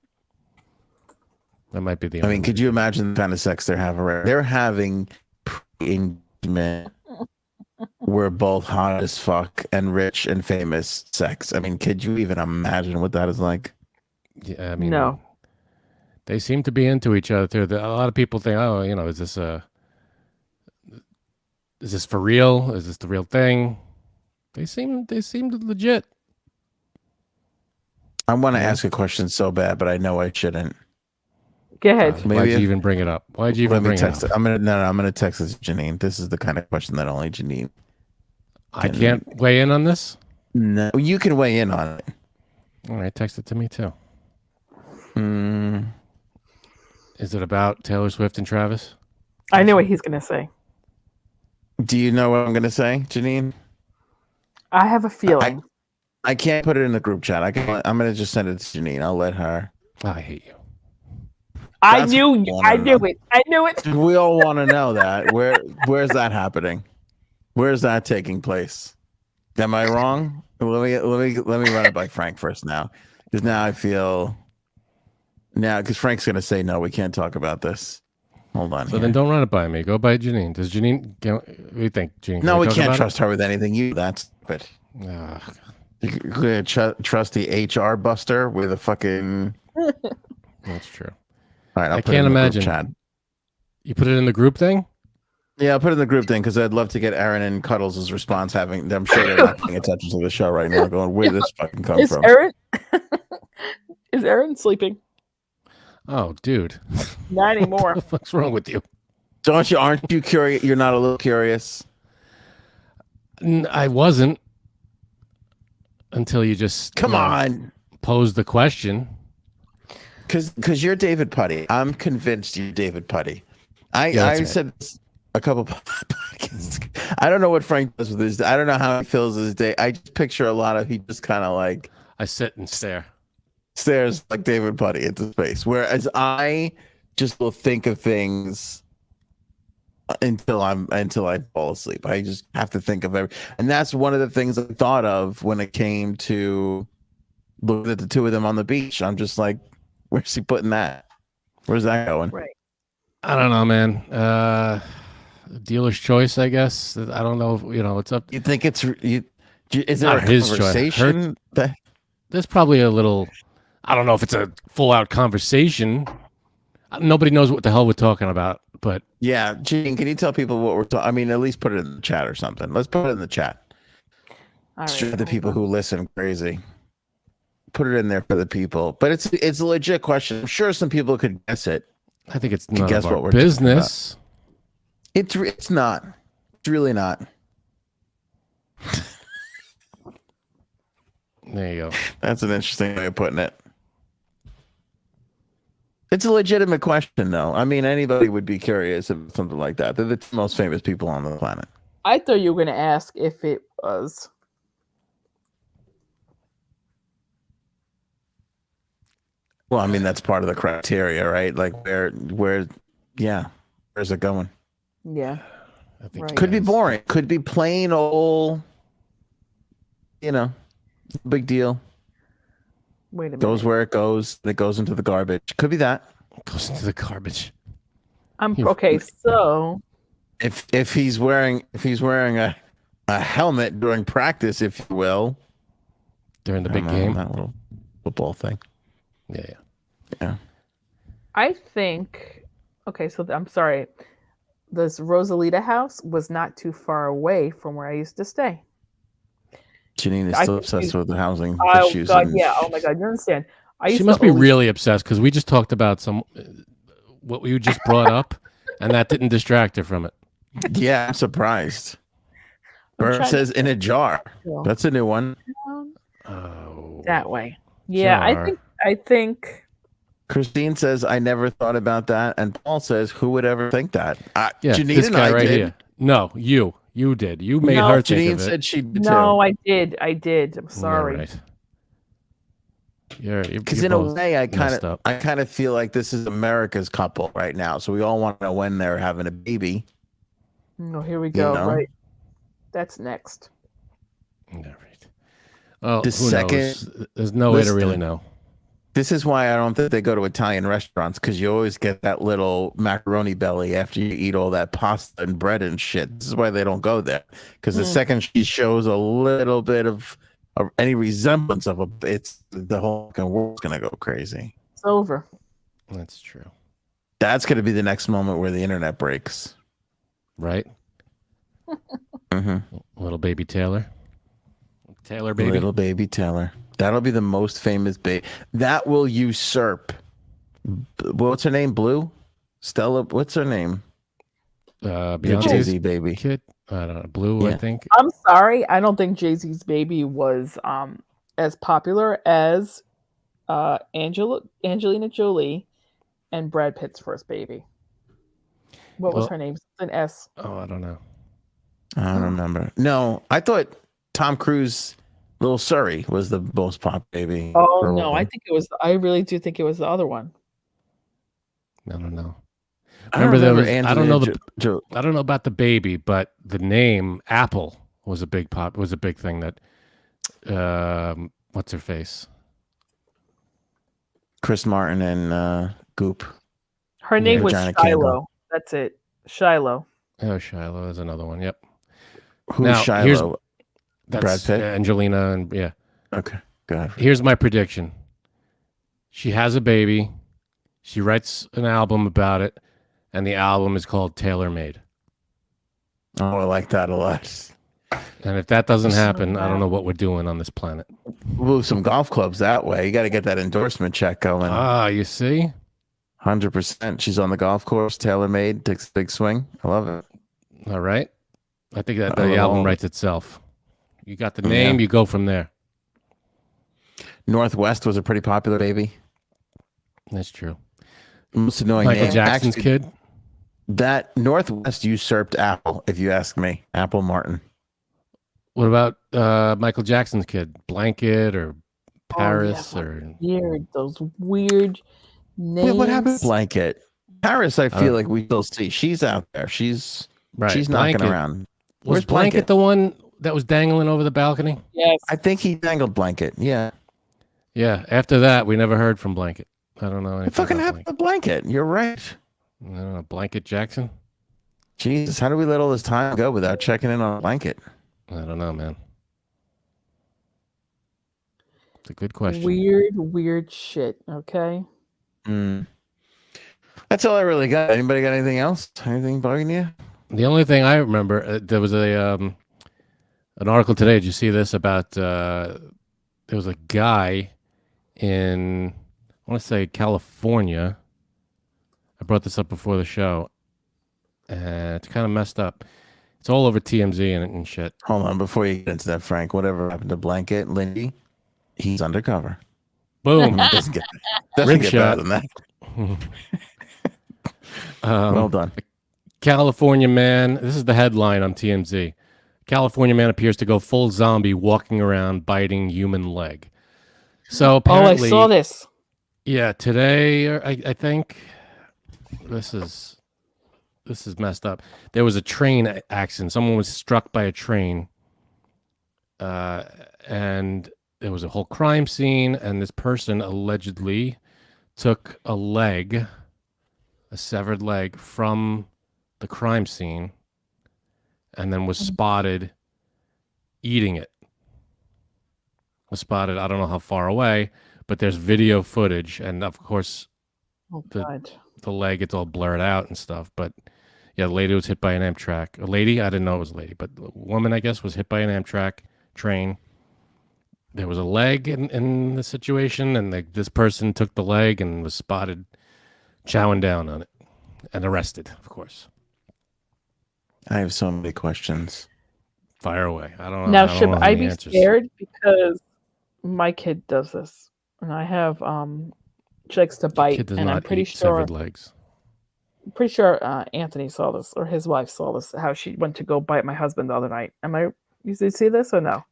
That might be the. I mean, could you imagine the kind of sex they're having? They're having pre-engagement. We're both hot as fuck and rich and famous sex. I mean, could you even imagine what that is like? Yeah, I mean, no. They seem to be into each other too. A lot of people think, oh, is this a is this for real? Is this the real thing? They seemed legit. I want to ask a question so bad, but I know I shouldn't. Go ahead. Why'd you even bring it up? Why'd you even bring text it up? I'm gonna text this to Janine. This is the kind of question that only Janine. I can't weigh in on this. No, you can weigh in on it. All right, text it to me too. Is it about Taylor Swift and Travis? I know what he's going to say. Do you know what I'm gonna say, Janine? I have a feeling. I can't put it in the group chat. I'm gonna just send it to Janine. I'll let her. Oh, I hate you. I knew it. We all want to know that. Where's that happening? Where's that taking place? Am I wrong? Let me run it by Frank first now, because now I feel because Frank's gonna say no. We can't talk about this. Hold on. So then don't run it by me. Go by Janine. Does Janine? What do you think, Janine? No, we can't trust her with anything. That's stupid. Ugh. You could trust the HR buster with a fucking. That's true. All right, I can't imagine. You put it in the group thing? Yeah, I'll put it in the group thing because I'd love to get Aaron and Cuddles' response. I'm sure they're not paying attention to the show right now, going, "Where did this fucking come from?" Is Aaron sleeping? Oh, dude. Not anymore. What the fuck's wrong with you? Aren't you curious? You're not a little curious? I wasn't until you just come on posed the question. Because you're David Putty. I'm convinced you're David Putty. I said this a couple podcasts. I don't know what Frank does with his. I don't know how he fills his day. I just picture a lot of he just kind of like I sit and stares like David Putty into space. Whereas I just will think of things until I fall asleep. I just have to think of and that's one of the things I thought of when it came to looking at the two of them on the beach. I'm just like, where's he putting that? Where's that going? Right. I don't know, man. Dealer's choice, I guess. I don't know. It's up. You think it's you? Is there Not a his conversation? There's probably a little. I don't know if it's a full-out conversation. Nobody knows what the hell we're talking about, but yeah, Gene, can you tell people what we're talking? I mean, at least put it in the chat or something. Let's put it in the chat. All right, drive the people who listen crazy. Put it in there for the people, but it's a legit question. I'm sure some people could guess it. I think it's none guess of our what we're business. It's not. It's really not. There you go. That's an interesting way of putting it. It's a legitimate question, though. I mean, anybody would be curious about something like that. They're the two most famous people on the planet. I thought you were going to ask if it was. Well, I mean, that's part of the criteria, right? Like, where's it going? Yeah. I think Right. Could be boring. Could be plain old, big deal. Wait a minute. Goes where it goes. It goes into the garbage. Could be that. Goes into the garbage. Okay, so if he's wearing a helmet during practice, if you will, during the big game, that little football thing. Yeah. I think. Okay, so I'm sorry. This Rosalita house was not too far away from where I used to stay. Janine is still obsessed with the housing Oh issues. God, yeah. Oh my God, you understand? She must be really obsessed because we just talked about what we just brought up, and that didn't distract her from it. Yeah, I'm surprised. Bird says in a jar. That's a new one. Oh, that way. Yeah, jar. I think. Christine says I never thought about that, and Paul says who would ever think that? Yeah, Janine this and guy I right did. here. No, you did. You made her think Janine of it. said she did No, too. I did. I'm sorry. Yeah, right. Because in a way, I kind of feel like this is America's couple right now. So we all want to know when they're having a baby. No, here we go. Right, that's next. All right. Oh, The who second- knows? There's no way to really know. This is why I don't think they go to Italian restaurants, because you always get that little macaroni belly after you eat all that pasta and bread and shit. This is why they don't go there, because the second she shows a little bit of any resemblance of it's the whole fucking world's gonna go crazy. It's over. That's true. That's gonna be the next moment where the internet breaks. Right. Little baby Taylor. Taylor baby. Little baby Taylor. That'll be the most famous baby. That will usurp. What's her name? Blue? Stella? What's her name? The Beyonce's Jay-Z baby. kid. I don't know. Blue, Yeah. I think. I'm sorry, I don't think Jay-Z's baby was as popular as Angelina Jolie and Brad Pitt's first baby. What was her name? An S. Oh, I don't know. I don't remember. No, I thought Tom Cruise, Little Surrey, was the most pop baby. Oh no, I think it was. I really do think it was the other one. I don't know. I don't Remember remember I don't know Angelina I don't know about the baby, but the name Apple was a big thing that what's her face? Chris Martin and Goop. Her name was Vagina Shiloh. Candle. That's it. Shiloh. Oh, Shiloh is another one. Yep. Who's Now, Shiloh? That's Brad Pitt? Angelina and yeah. Okay, go ahead. Here's my prediction. She has a baby. She writes an album about it, and the album is called Tailor Made. Oh, I like that a lot. And if that doesn't happen, I don't know what we're doing on this planet. Move some golf clubs that way. You got to get that endorsement check going. Ah, you see? 100%. She's on the golf course, tailor made, takes a big swing. I love it. All right. I think that the album writes itself. You got the name, Yeah. you go from there. Northwest was a pretty popular baby. That's true. Most annoying Michael name. Jackson's Actually, kid. That Northwest usurped Apple, if you ask me. Apple Martin. What about Michael Jackson's kid? Blanket or Paris or Weird. Those weird names. Wait, what happened to Blanket? Paris, I feel like we still see. She's out there. She's knocking Blanket. around. Was Where's Blanket the one that was dangling over the balcony? Yes. I think he dangled Blanket. Yeah. Yeah. After that, we never heard from Blanket. I don't know anything What fucking about happened to Blanket? You're right. I don't know. Blanket Jackson? Jesus, how do we let all this time go without checking in on Blanket? I don't know, man. It's a good question. Weird shit. Okay. That's all I really got. Anybody got anything else? Anything bugging you? The only thing I remember, there was an article today. Did you see this about? There was a guy in, I want to say California. I brought this up before the show, and it's kind of messed up. It's all over TMZ and shit. Hold on, before you get into that, Frank. Whatever happened to Blanket, Lindy? He's undercover. Boom. Doesn't get shot. better than that. Well done. California man. This is the headline on TMZ. California man appears to go full zombie, walking around biting human leg. So apparently, I saw this. Yeah, today I think this is messed up. There was a train accident. Someone was struck by a train, and there was a whole crime scene. And this person allegedly took a severed leg from the crime scene, and then was spotted eating it. Was spotted, I don't know how far away, but there's video footage, and of course the leg gets all blurred out and stuff. But yeah, the lady was hit by an Amtrak. A lady, I didn't know it was a lady, but a woman, I guess, was hit by an Amtrak train. There was a leg in the situation, and this person took the leg and was spotted chowing down on it and arrested, of course. I have so many questions. Fire away. I don't know. Now, I don't should know I any be answers. scared because my kid does this, and I have she likes to bite, Kid does and not I'm pretty eat sure severed legs. Anthony saw this, or his wife saw this. How she went to go bite my husband the other night. You did see this or no?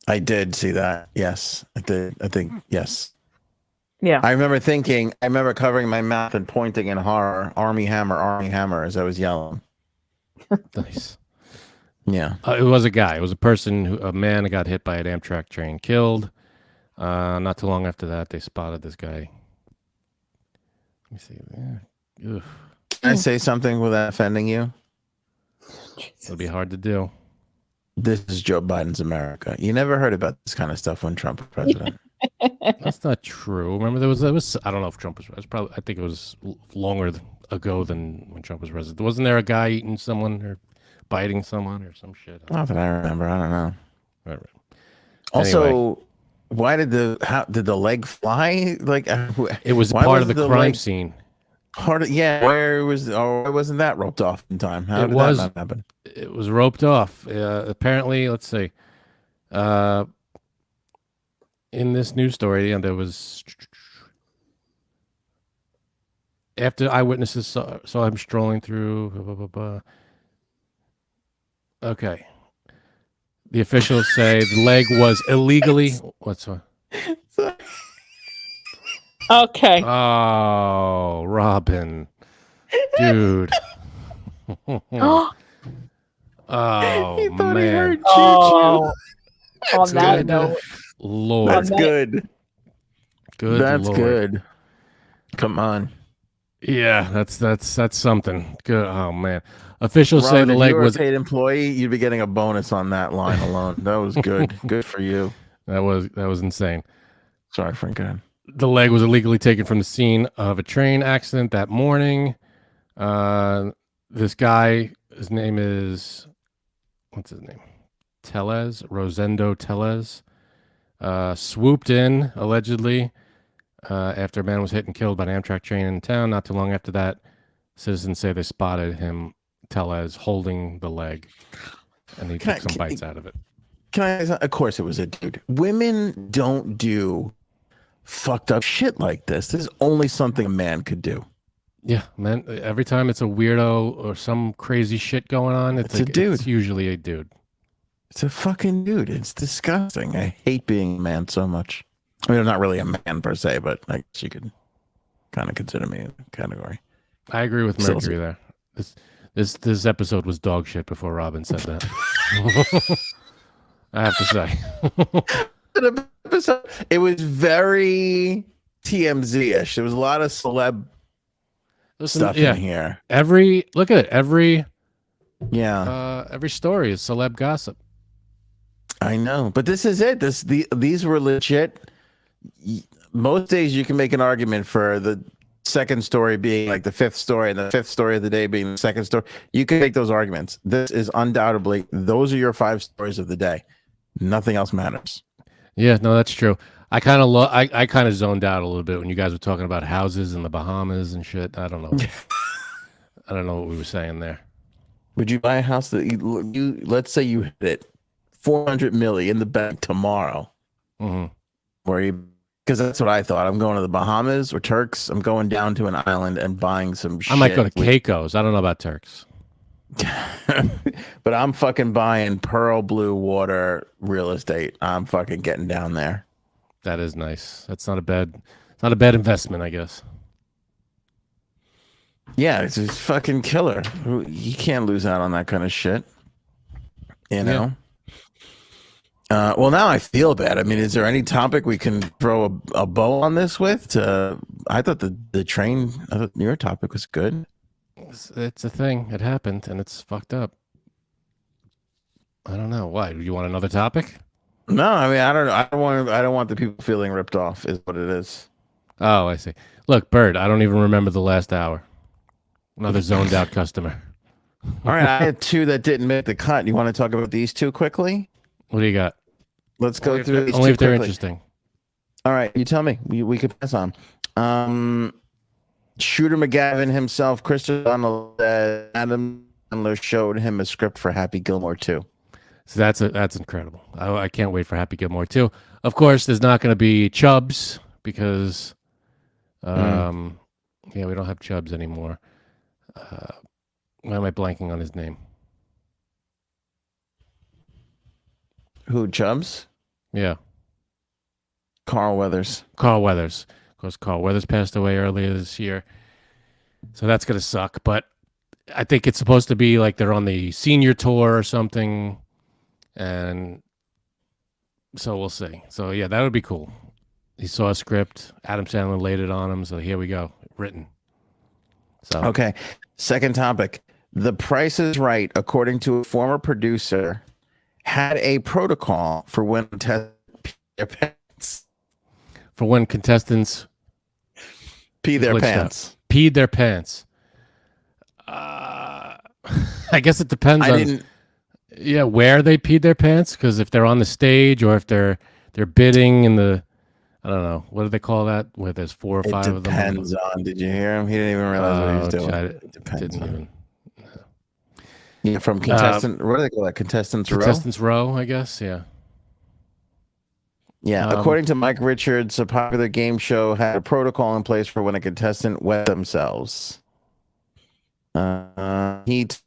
I did see that. Yes, I did. I think yes. Yeah. I remember covering my mouth and pointing in horror, Army Hammer, as I was yelling. Nice. Yeah. It was a guy. It was a man who got hit by an Amtrak train, killed. Not too long after that, they spotted this guy. Let me see. Ugh. Can I say something without offending you? It'll be hard to do. This is Joe Biden's America. You never heard about this kind of stuff when Trump was president. That's not true. Remember, there was I don't know if Trump was probably. I think it was longer ago than when Trump was president. Wasn't there a guy eating someone or biting someone or some shit. Not that I remember. I don't know. Right. Also, Anyway. why did the leg fly? Like, It was why part of was the crime scene. Where was? Why wasn't that roped off in time? How did that not happen? It was roped off. Apparently, let's see. In this news story, and there was after eyewitnesses saw him strolling through. Blah, blah, blah. Okay. The officials say the leg was illegally. What's what? Okay. Oh, Robin, dude. Oh, Oh man. He heard on that good. note, Lord. That's good. Good. That's Lord. good. Come on. Yeah, that's something. Good. Oh man. Officials say Robin, the if leg you were was a paid employee, you'd be getting a bonus on that line alone. That was good. Good for you. that was insane. Sorry, Frank. Go ahead. The leg was illegally taken from the scene of a train accident that morning. This guy, his name is, what's his name? Rosendo Tellez, swooped in allegedly after a man was hit and killed by an Amtrak train in town. Not too long after that, citizens say they spotted him, Tellez, holding the leg, and he took some bites out of it. Of course, it was a dude. Women don't do fucked up shit like this. This is only something a man could do. Yeah, man. Every time it's a weirdo or some crazy shit going on, it's like, a dude. It's usually a dude. It's a fucking dude. It's disgusting. I hate being a man so much. I mean, I'm not really a man per se, but I guess you could kind of consider me a category. I agree with Mercury there. This episode was dog shit before Robin said that. I have to say. It was very TMZ-ish. There was a lot of celeb stuff in here. Look at it. Every story is celeb gossip. I know, but this is it. These were legit. Most days you can make an argument for the second story being like the fifth story and the fifth story of the day being the second story. You can make those arguments. This is undoubtedly, those are your 5 stories of the day. Nothing else matters. Yeah, no, that's true. I kind of zoned out a little bit when you guys were talking about houses in the Bahamas and shit. I don't know. I don't know what we were saying there. Would you buy a house that you let's say you hit it $400 million in the bank tomorrow? Mm-hmm. Because that's what I thought. I'm going to the Bahamas or Turks. I'm going down to an island and buying some shit. I might go to Caicos. I don't know about Turks. But I'm fucking buying pearl blue water real estate. I'm fucking getting down there. That is nice. It's not a bad investment, I guess. Yeah, it's just fucking killer. You can't lose out on that kind of shit. You know? Yeah. Well, now I feel bad. I mean, is there any topic we can throw a bow on this with? I thought your topic was good. It's a thing. It happened, and it's fucked up. I don't know. Why? You want another topic? No, I mean, I don't want the people feeling ripped off. Is what it is. Oh, I see. Look, Bird, I don't even remember the last hour. Another zoned out customer. All right, I had 2 that didn't make the cut. You want to talk about these 2 quickly? What do you got? Let's go through these only 2 if they're quickly. interesting. All right, you tell me. We could pass on. Shooter McGavin himself, Christopher Donald, Adam Sandler showed him a script for Happy Gilmore 2. So that's incredible. I can't wait for Happy Gilmore 2. Of course, there's not going to be Chubbs because, we don't have Chubbs anymore. Why am I blanking on his name? Who, Chubbs? Yeah. Carl Weathers. Carl Weathers. Of course, Carl Weathers passed away earlier this year. So that's going to suck. But I think it's supposed to be like they're on the senior tour or something. And so we'll see. So, yeah, that would be cool. He saw a script. Adam Sandler laid it on him. So here we go. Written. So Okay. Second topic. The Price is Right, according to a former producer, had a protocol for when contestants pee their pants. Peed their pants. I guess it depends I on didn't. where they peed their pants. Because if they're on the stage or if they're bidding in the, I don't know, what do they call that? Where there's 4 or It 5 of them. depends on. Did you hear him? He didn't even realize what he was doing. It depends didn't on. even. Yeah, from contestant. What do they call that? Contestants row. Contestants row, I guess. Yeah. Yeah, according to Mike Richards, a popular game show had a protocol in place for when a contestant wet themselves.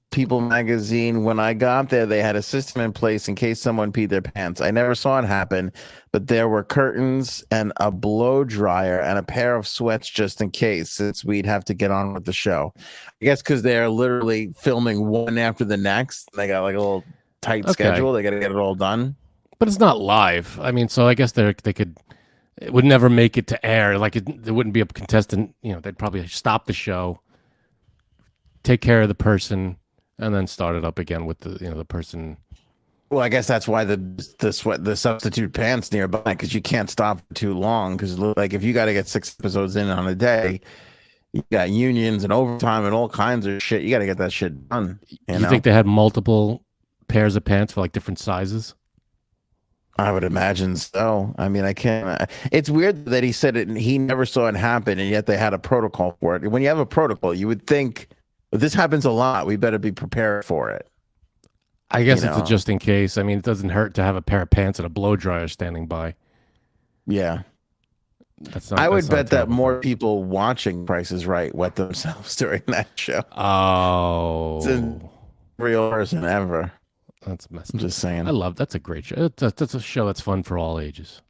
People magazine, when I got there, they had a system in place in case someone peed their pants. I never saw it happen, but there were curtains and a blow dryer and a pair of sweats just in case, since we'd have to get on with the show. I guess because they're literally filming one after the next. They got like a little tight schedule. They got to get it all done. But it's not live. I mean, so I guess they could. It would never make it to air. Like there wouldn't be a contestant. They'd probably stop the show, take care of the person, and then start it up again with the person. Well, I guess that's why the substitute pants nearby, because you can't stop for too long. Because like if you got to get 6 episodes in on a day, you got unions and overtime and all kinds of shit. You got to get that shit done. You think they had multiple pairs of pants for like different sizes? I would imagine so. I mean, I can't. It's weird that he said it and he never saw it happen, and yet they had a protocol for it. When you have a protocol, you would think, if this happens a lot, we better be prepared for it. I guess it's a just in case. I mean, it doesn't hurt to have a pair of pants and a blow dryer standing by. Yeah. I would bet that more people watching Price is Right wet themselves during that show. Oh. It's a real person ever. That's messed up. I'm just saying. That's a great show. That's a show that's fun for all ages.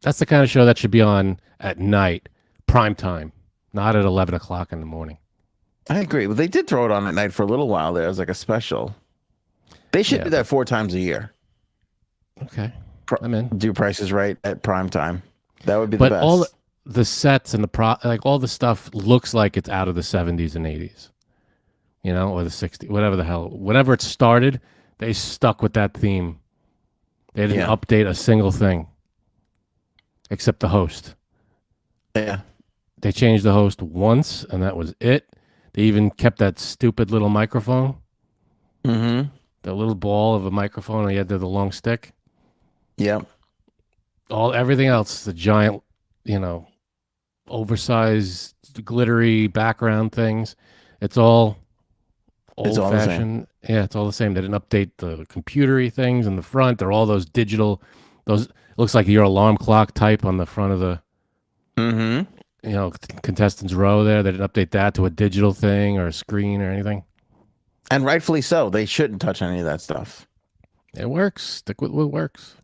That's the kind of show that should be on at night, prime time, not at 11 o'clock in the morning. I agree. Well, they did throw it on at night for a little while there as like a special. They should do that 4 times a year. Okay. I'm in. Do Price is Right at prime time. That would be the best. But all the sets and all the stuff looks like it's out of the 70s and 80s. Or the 60s, whatever the hell. Whenever it started, they stuck with that theme. They didn't update a single thing. Except the host. Yeah. They changed the host once, and that was it. They even kept that stupid little microphone. Mm-hmm. The little ball of a microphone, and you had the long stick. Yep. Everything else, the giant, oversized, glittery background things. It's all old-fashioned. Yeah, it's all the same. They didn't update the computery things in the front. They're all those digital. Those looks like your alarm clock type on the front of the. Mm-hmm. Contestants row there. They didn't update that to a digital thing or a screen or anything. And rightfully so. They shouldn't touch any of that stuff. It works. Stick with what works.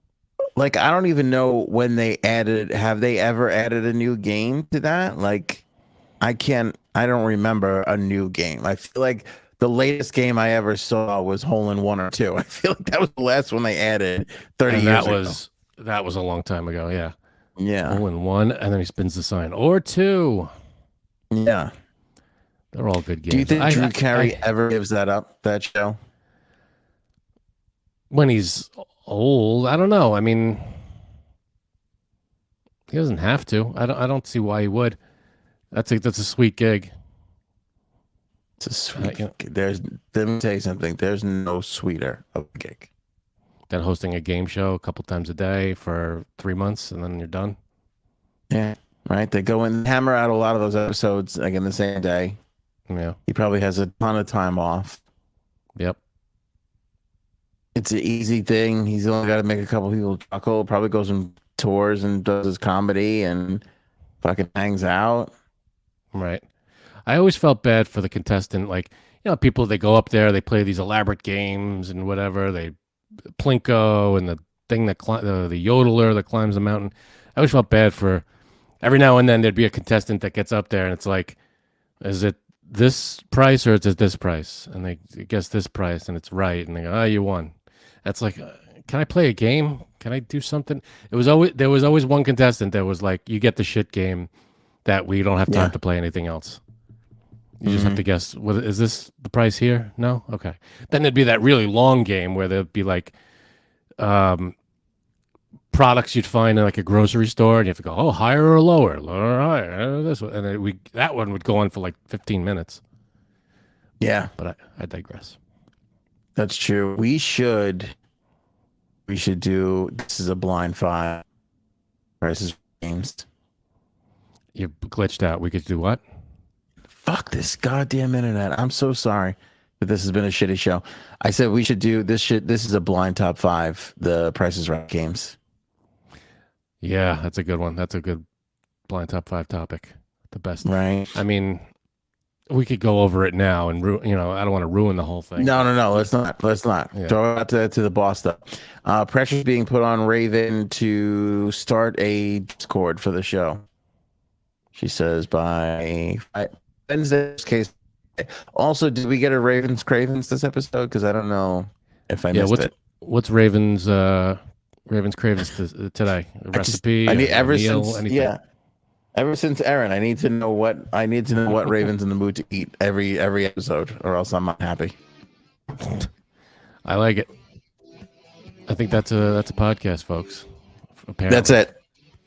Like, I don't even know when they have they ever added a new game to that? Like, I don't remember a new game. I feel like the latest game I ever saw was Hole in One or Two. I feel like that was the last one they added 30 years ago. That was a long time ago, yeah. Yeah. Hole in One, and then he spins the sign. Or Two. Yeah. They're all good games. Do you think Drew Carey ever gives that up, that show? When he's old, I don't know. I mean, he doesn't have to. I don't see why he would. That's a sweet gig. It's a sweet gig. Let me tell you something. There's no sweeter of a gig than hosting a game show a couple times a day for 3 months, and then you're done. Yeah, right. They go and hammer out a lot of those episodes like in the same day. Yeah. He probably has a ton of time off. Yep. It's an easy thing. He's only got to make a couple people chuckle. Probably goes and tours and does his comedy and fucking hangs out. Right. I always felt bad for the contestant. Like, people, they go up there, they play these elaborate games and whatever. They Plinko and the thing that the yodeler that climbs the mountain. I always felt bad for. Every now and then there'd be a contestant that gets up there and it's like, is it this price or is it this price? And they guess this price and it's right. And they go, you won. That's like, can I play a game? Can I do something? There was always one contestant that was like, you get the shit game that we don't have time to play anything else. You just have to guess, is this the price here? No? Okay. Then there'd be that really long game where there'd be like products you'd find in like a grocery store, and you have to go, higher or lower, lower or higher, this one. And that one would go on for like 15 minutes. Yeah, but I digress. that's true. We should do. This is a blind five. Prices games. You glitched out. We could do what? Fuck this goddamn internet. I'm so sorry, but this has been a shitty show. I said we should do this shit. This is a blind top five. The Price is Right games. Yeah, that's a good one. That's a good blind top five topic. The best. Right. I mean, we could go over it now and I don't want to ruin the whole thing. No. Let's not. Yeah. Throw it out to the boss stuff. Pressure's being put on Raven to start a Discord for the show. She says by Wednesday's case. Also, did we get a Ravens Cravens this episode? Because I don't know if I missed it. What's Ravens Cravens today? A recipe? I need a meal, since anything? yeah. Ever since Aaron, I need to know what Raven's in the mood to eat every episode, or else I'm not happy. I like it. I think that's a podcast, folks. Apparently. That's it.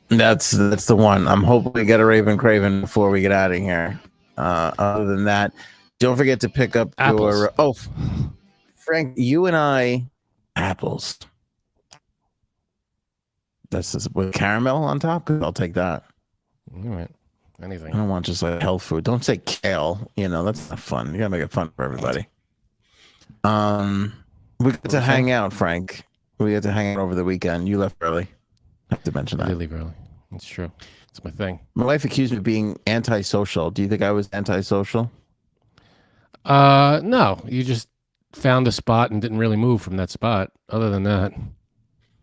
That's the one. I'm hoping we get a Raven Craven before we get out of here. Other than that, don't forget to pick up apples. Frank, you and I, apples. That's just with caramel on top. I'll take that. All right. Anything. I don't want just like health food. Don't say kale. That's not fun. You gotta make it fun for everybody. We get to hang out, Frank. We get to hang out over the weekend. You left early. I have to mention that. I did leave early. It's true. It's my thing. My wife accused me of being antisocial. Do you think I was antisocial? No. You just found a spot and didn't really move from that spot. Other than that,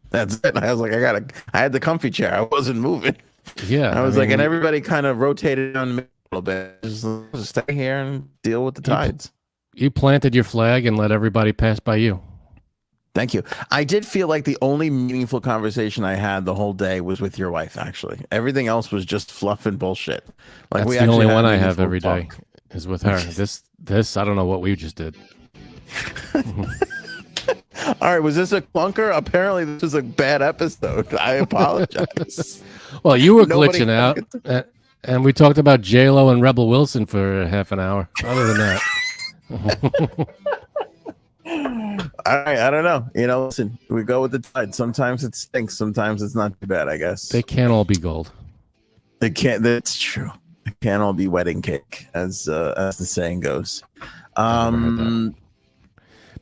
that's it. I was like, I had the comfy chair. I wasn't moving. Yeah. I was like, and everybody kind of rotated on me a little bit. Just stay here and deal with the tides. You planted your flag and let everybody pass by you. Thank you. I did feel like the only meaningful conversation I had the whole day was with your wife, actually. Everything else was just fluff and bullshit. Like That's the only one I have every day is with her. This, I don't know what we just did. All right, was this a clunker? Apparently, this was a bad episode. I apologize. Well, you were glitching out, and we talked about J-Lo and Rebel Wilson for half an hour. Other than that. All right, I don't know. Listen, we go with the tide. Sometimes it stinks. Sometimes it's not too bad, I guess. They can't all be gold. They can't. That's true. They can't all be wedding cake, as the saying goes.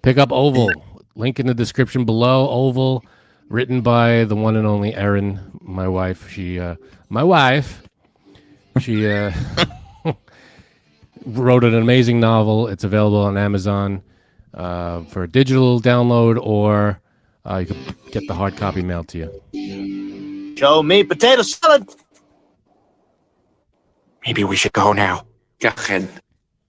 Pick up Oval. Link in the description below. Oval, written by the one and only Erin, my wife. She wrote an amazing novel. It's available on Amazon for a digital download, or you can get the hard copy mailed to you. Show me potato salad. Maybe we should go now. Go ahead.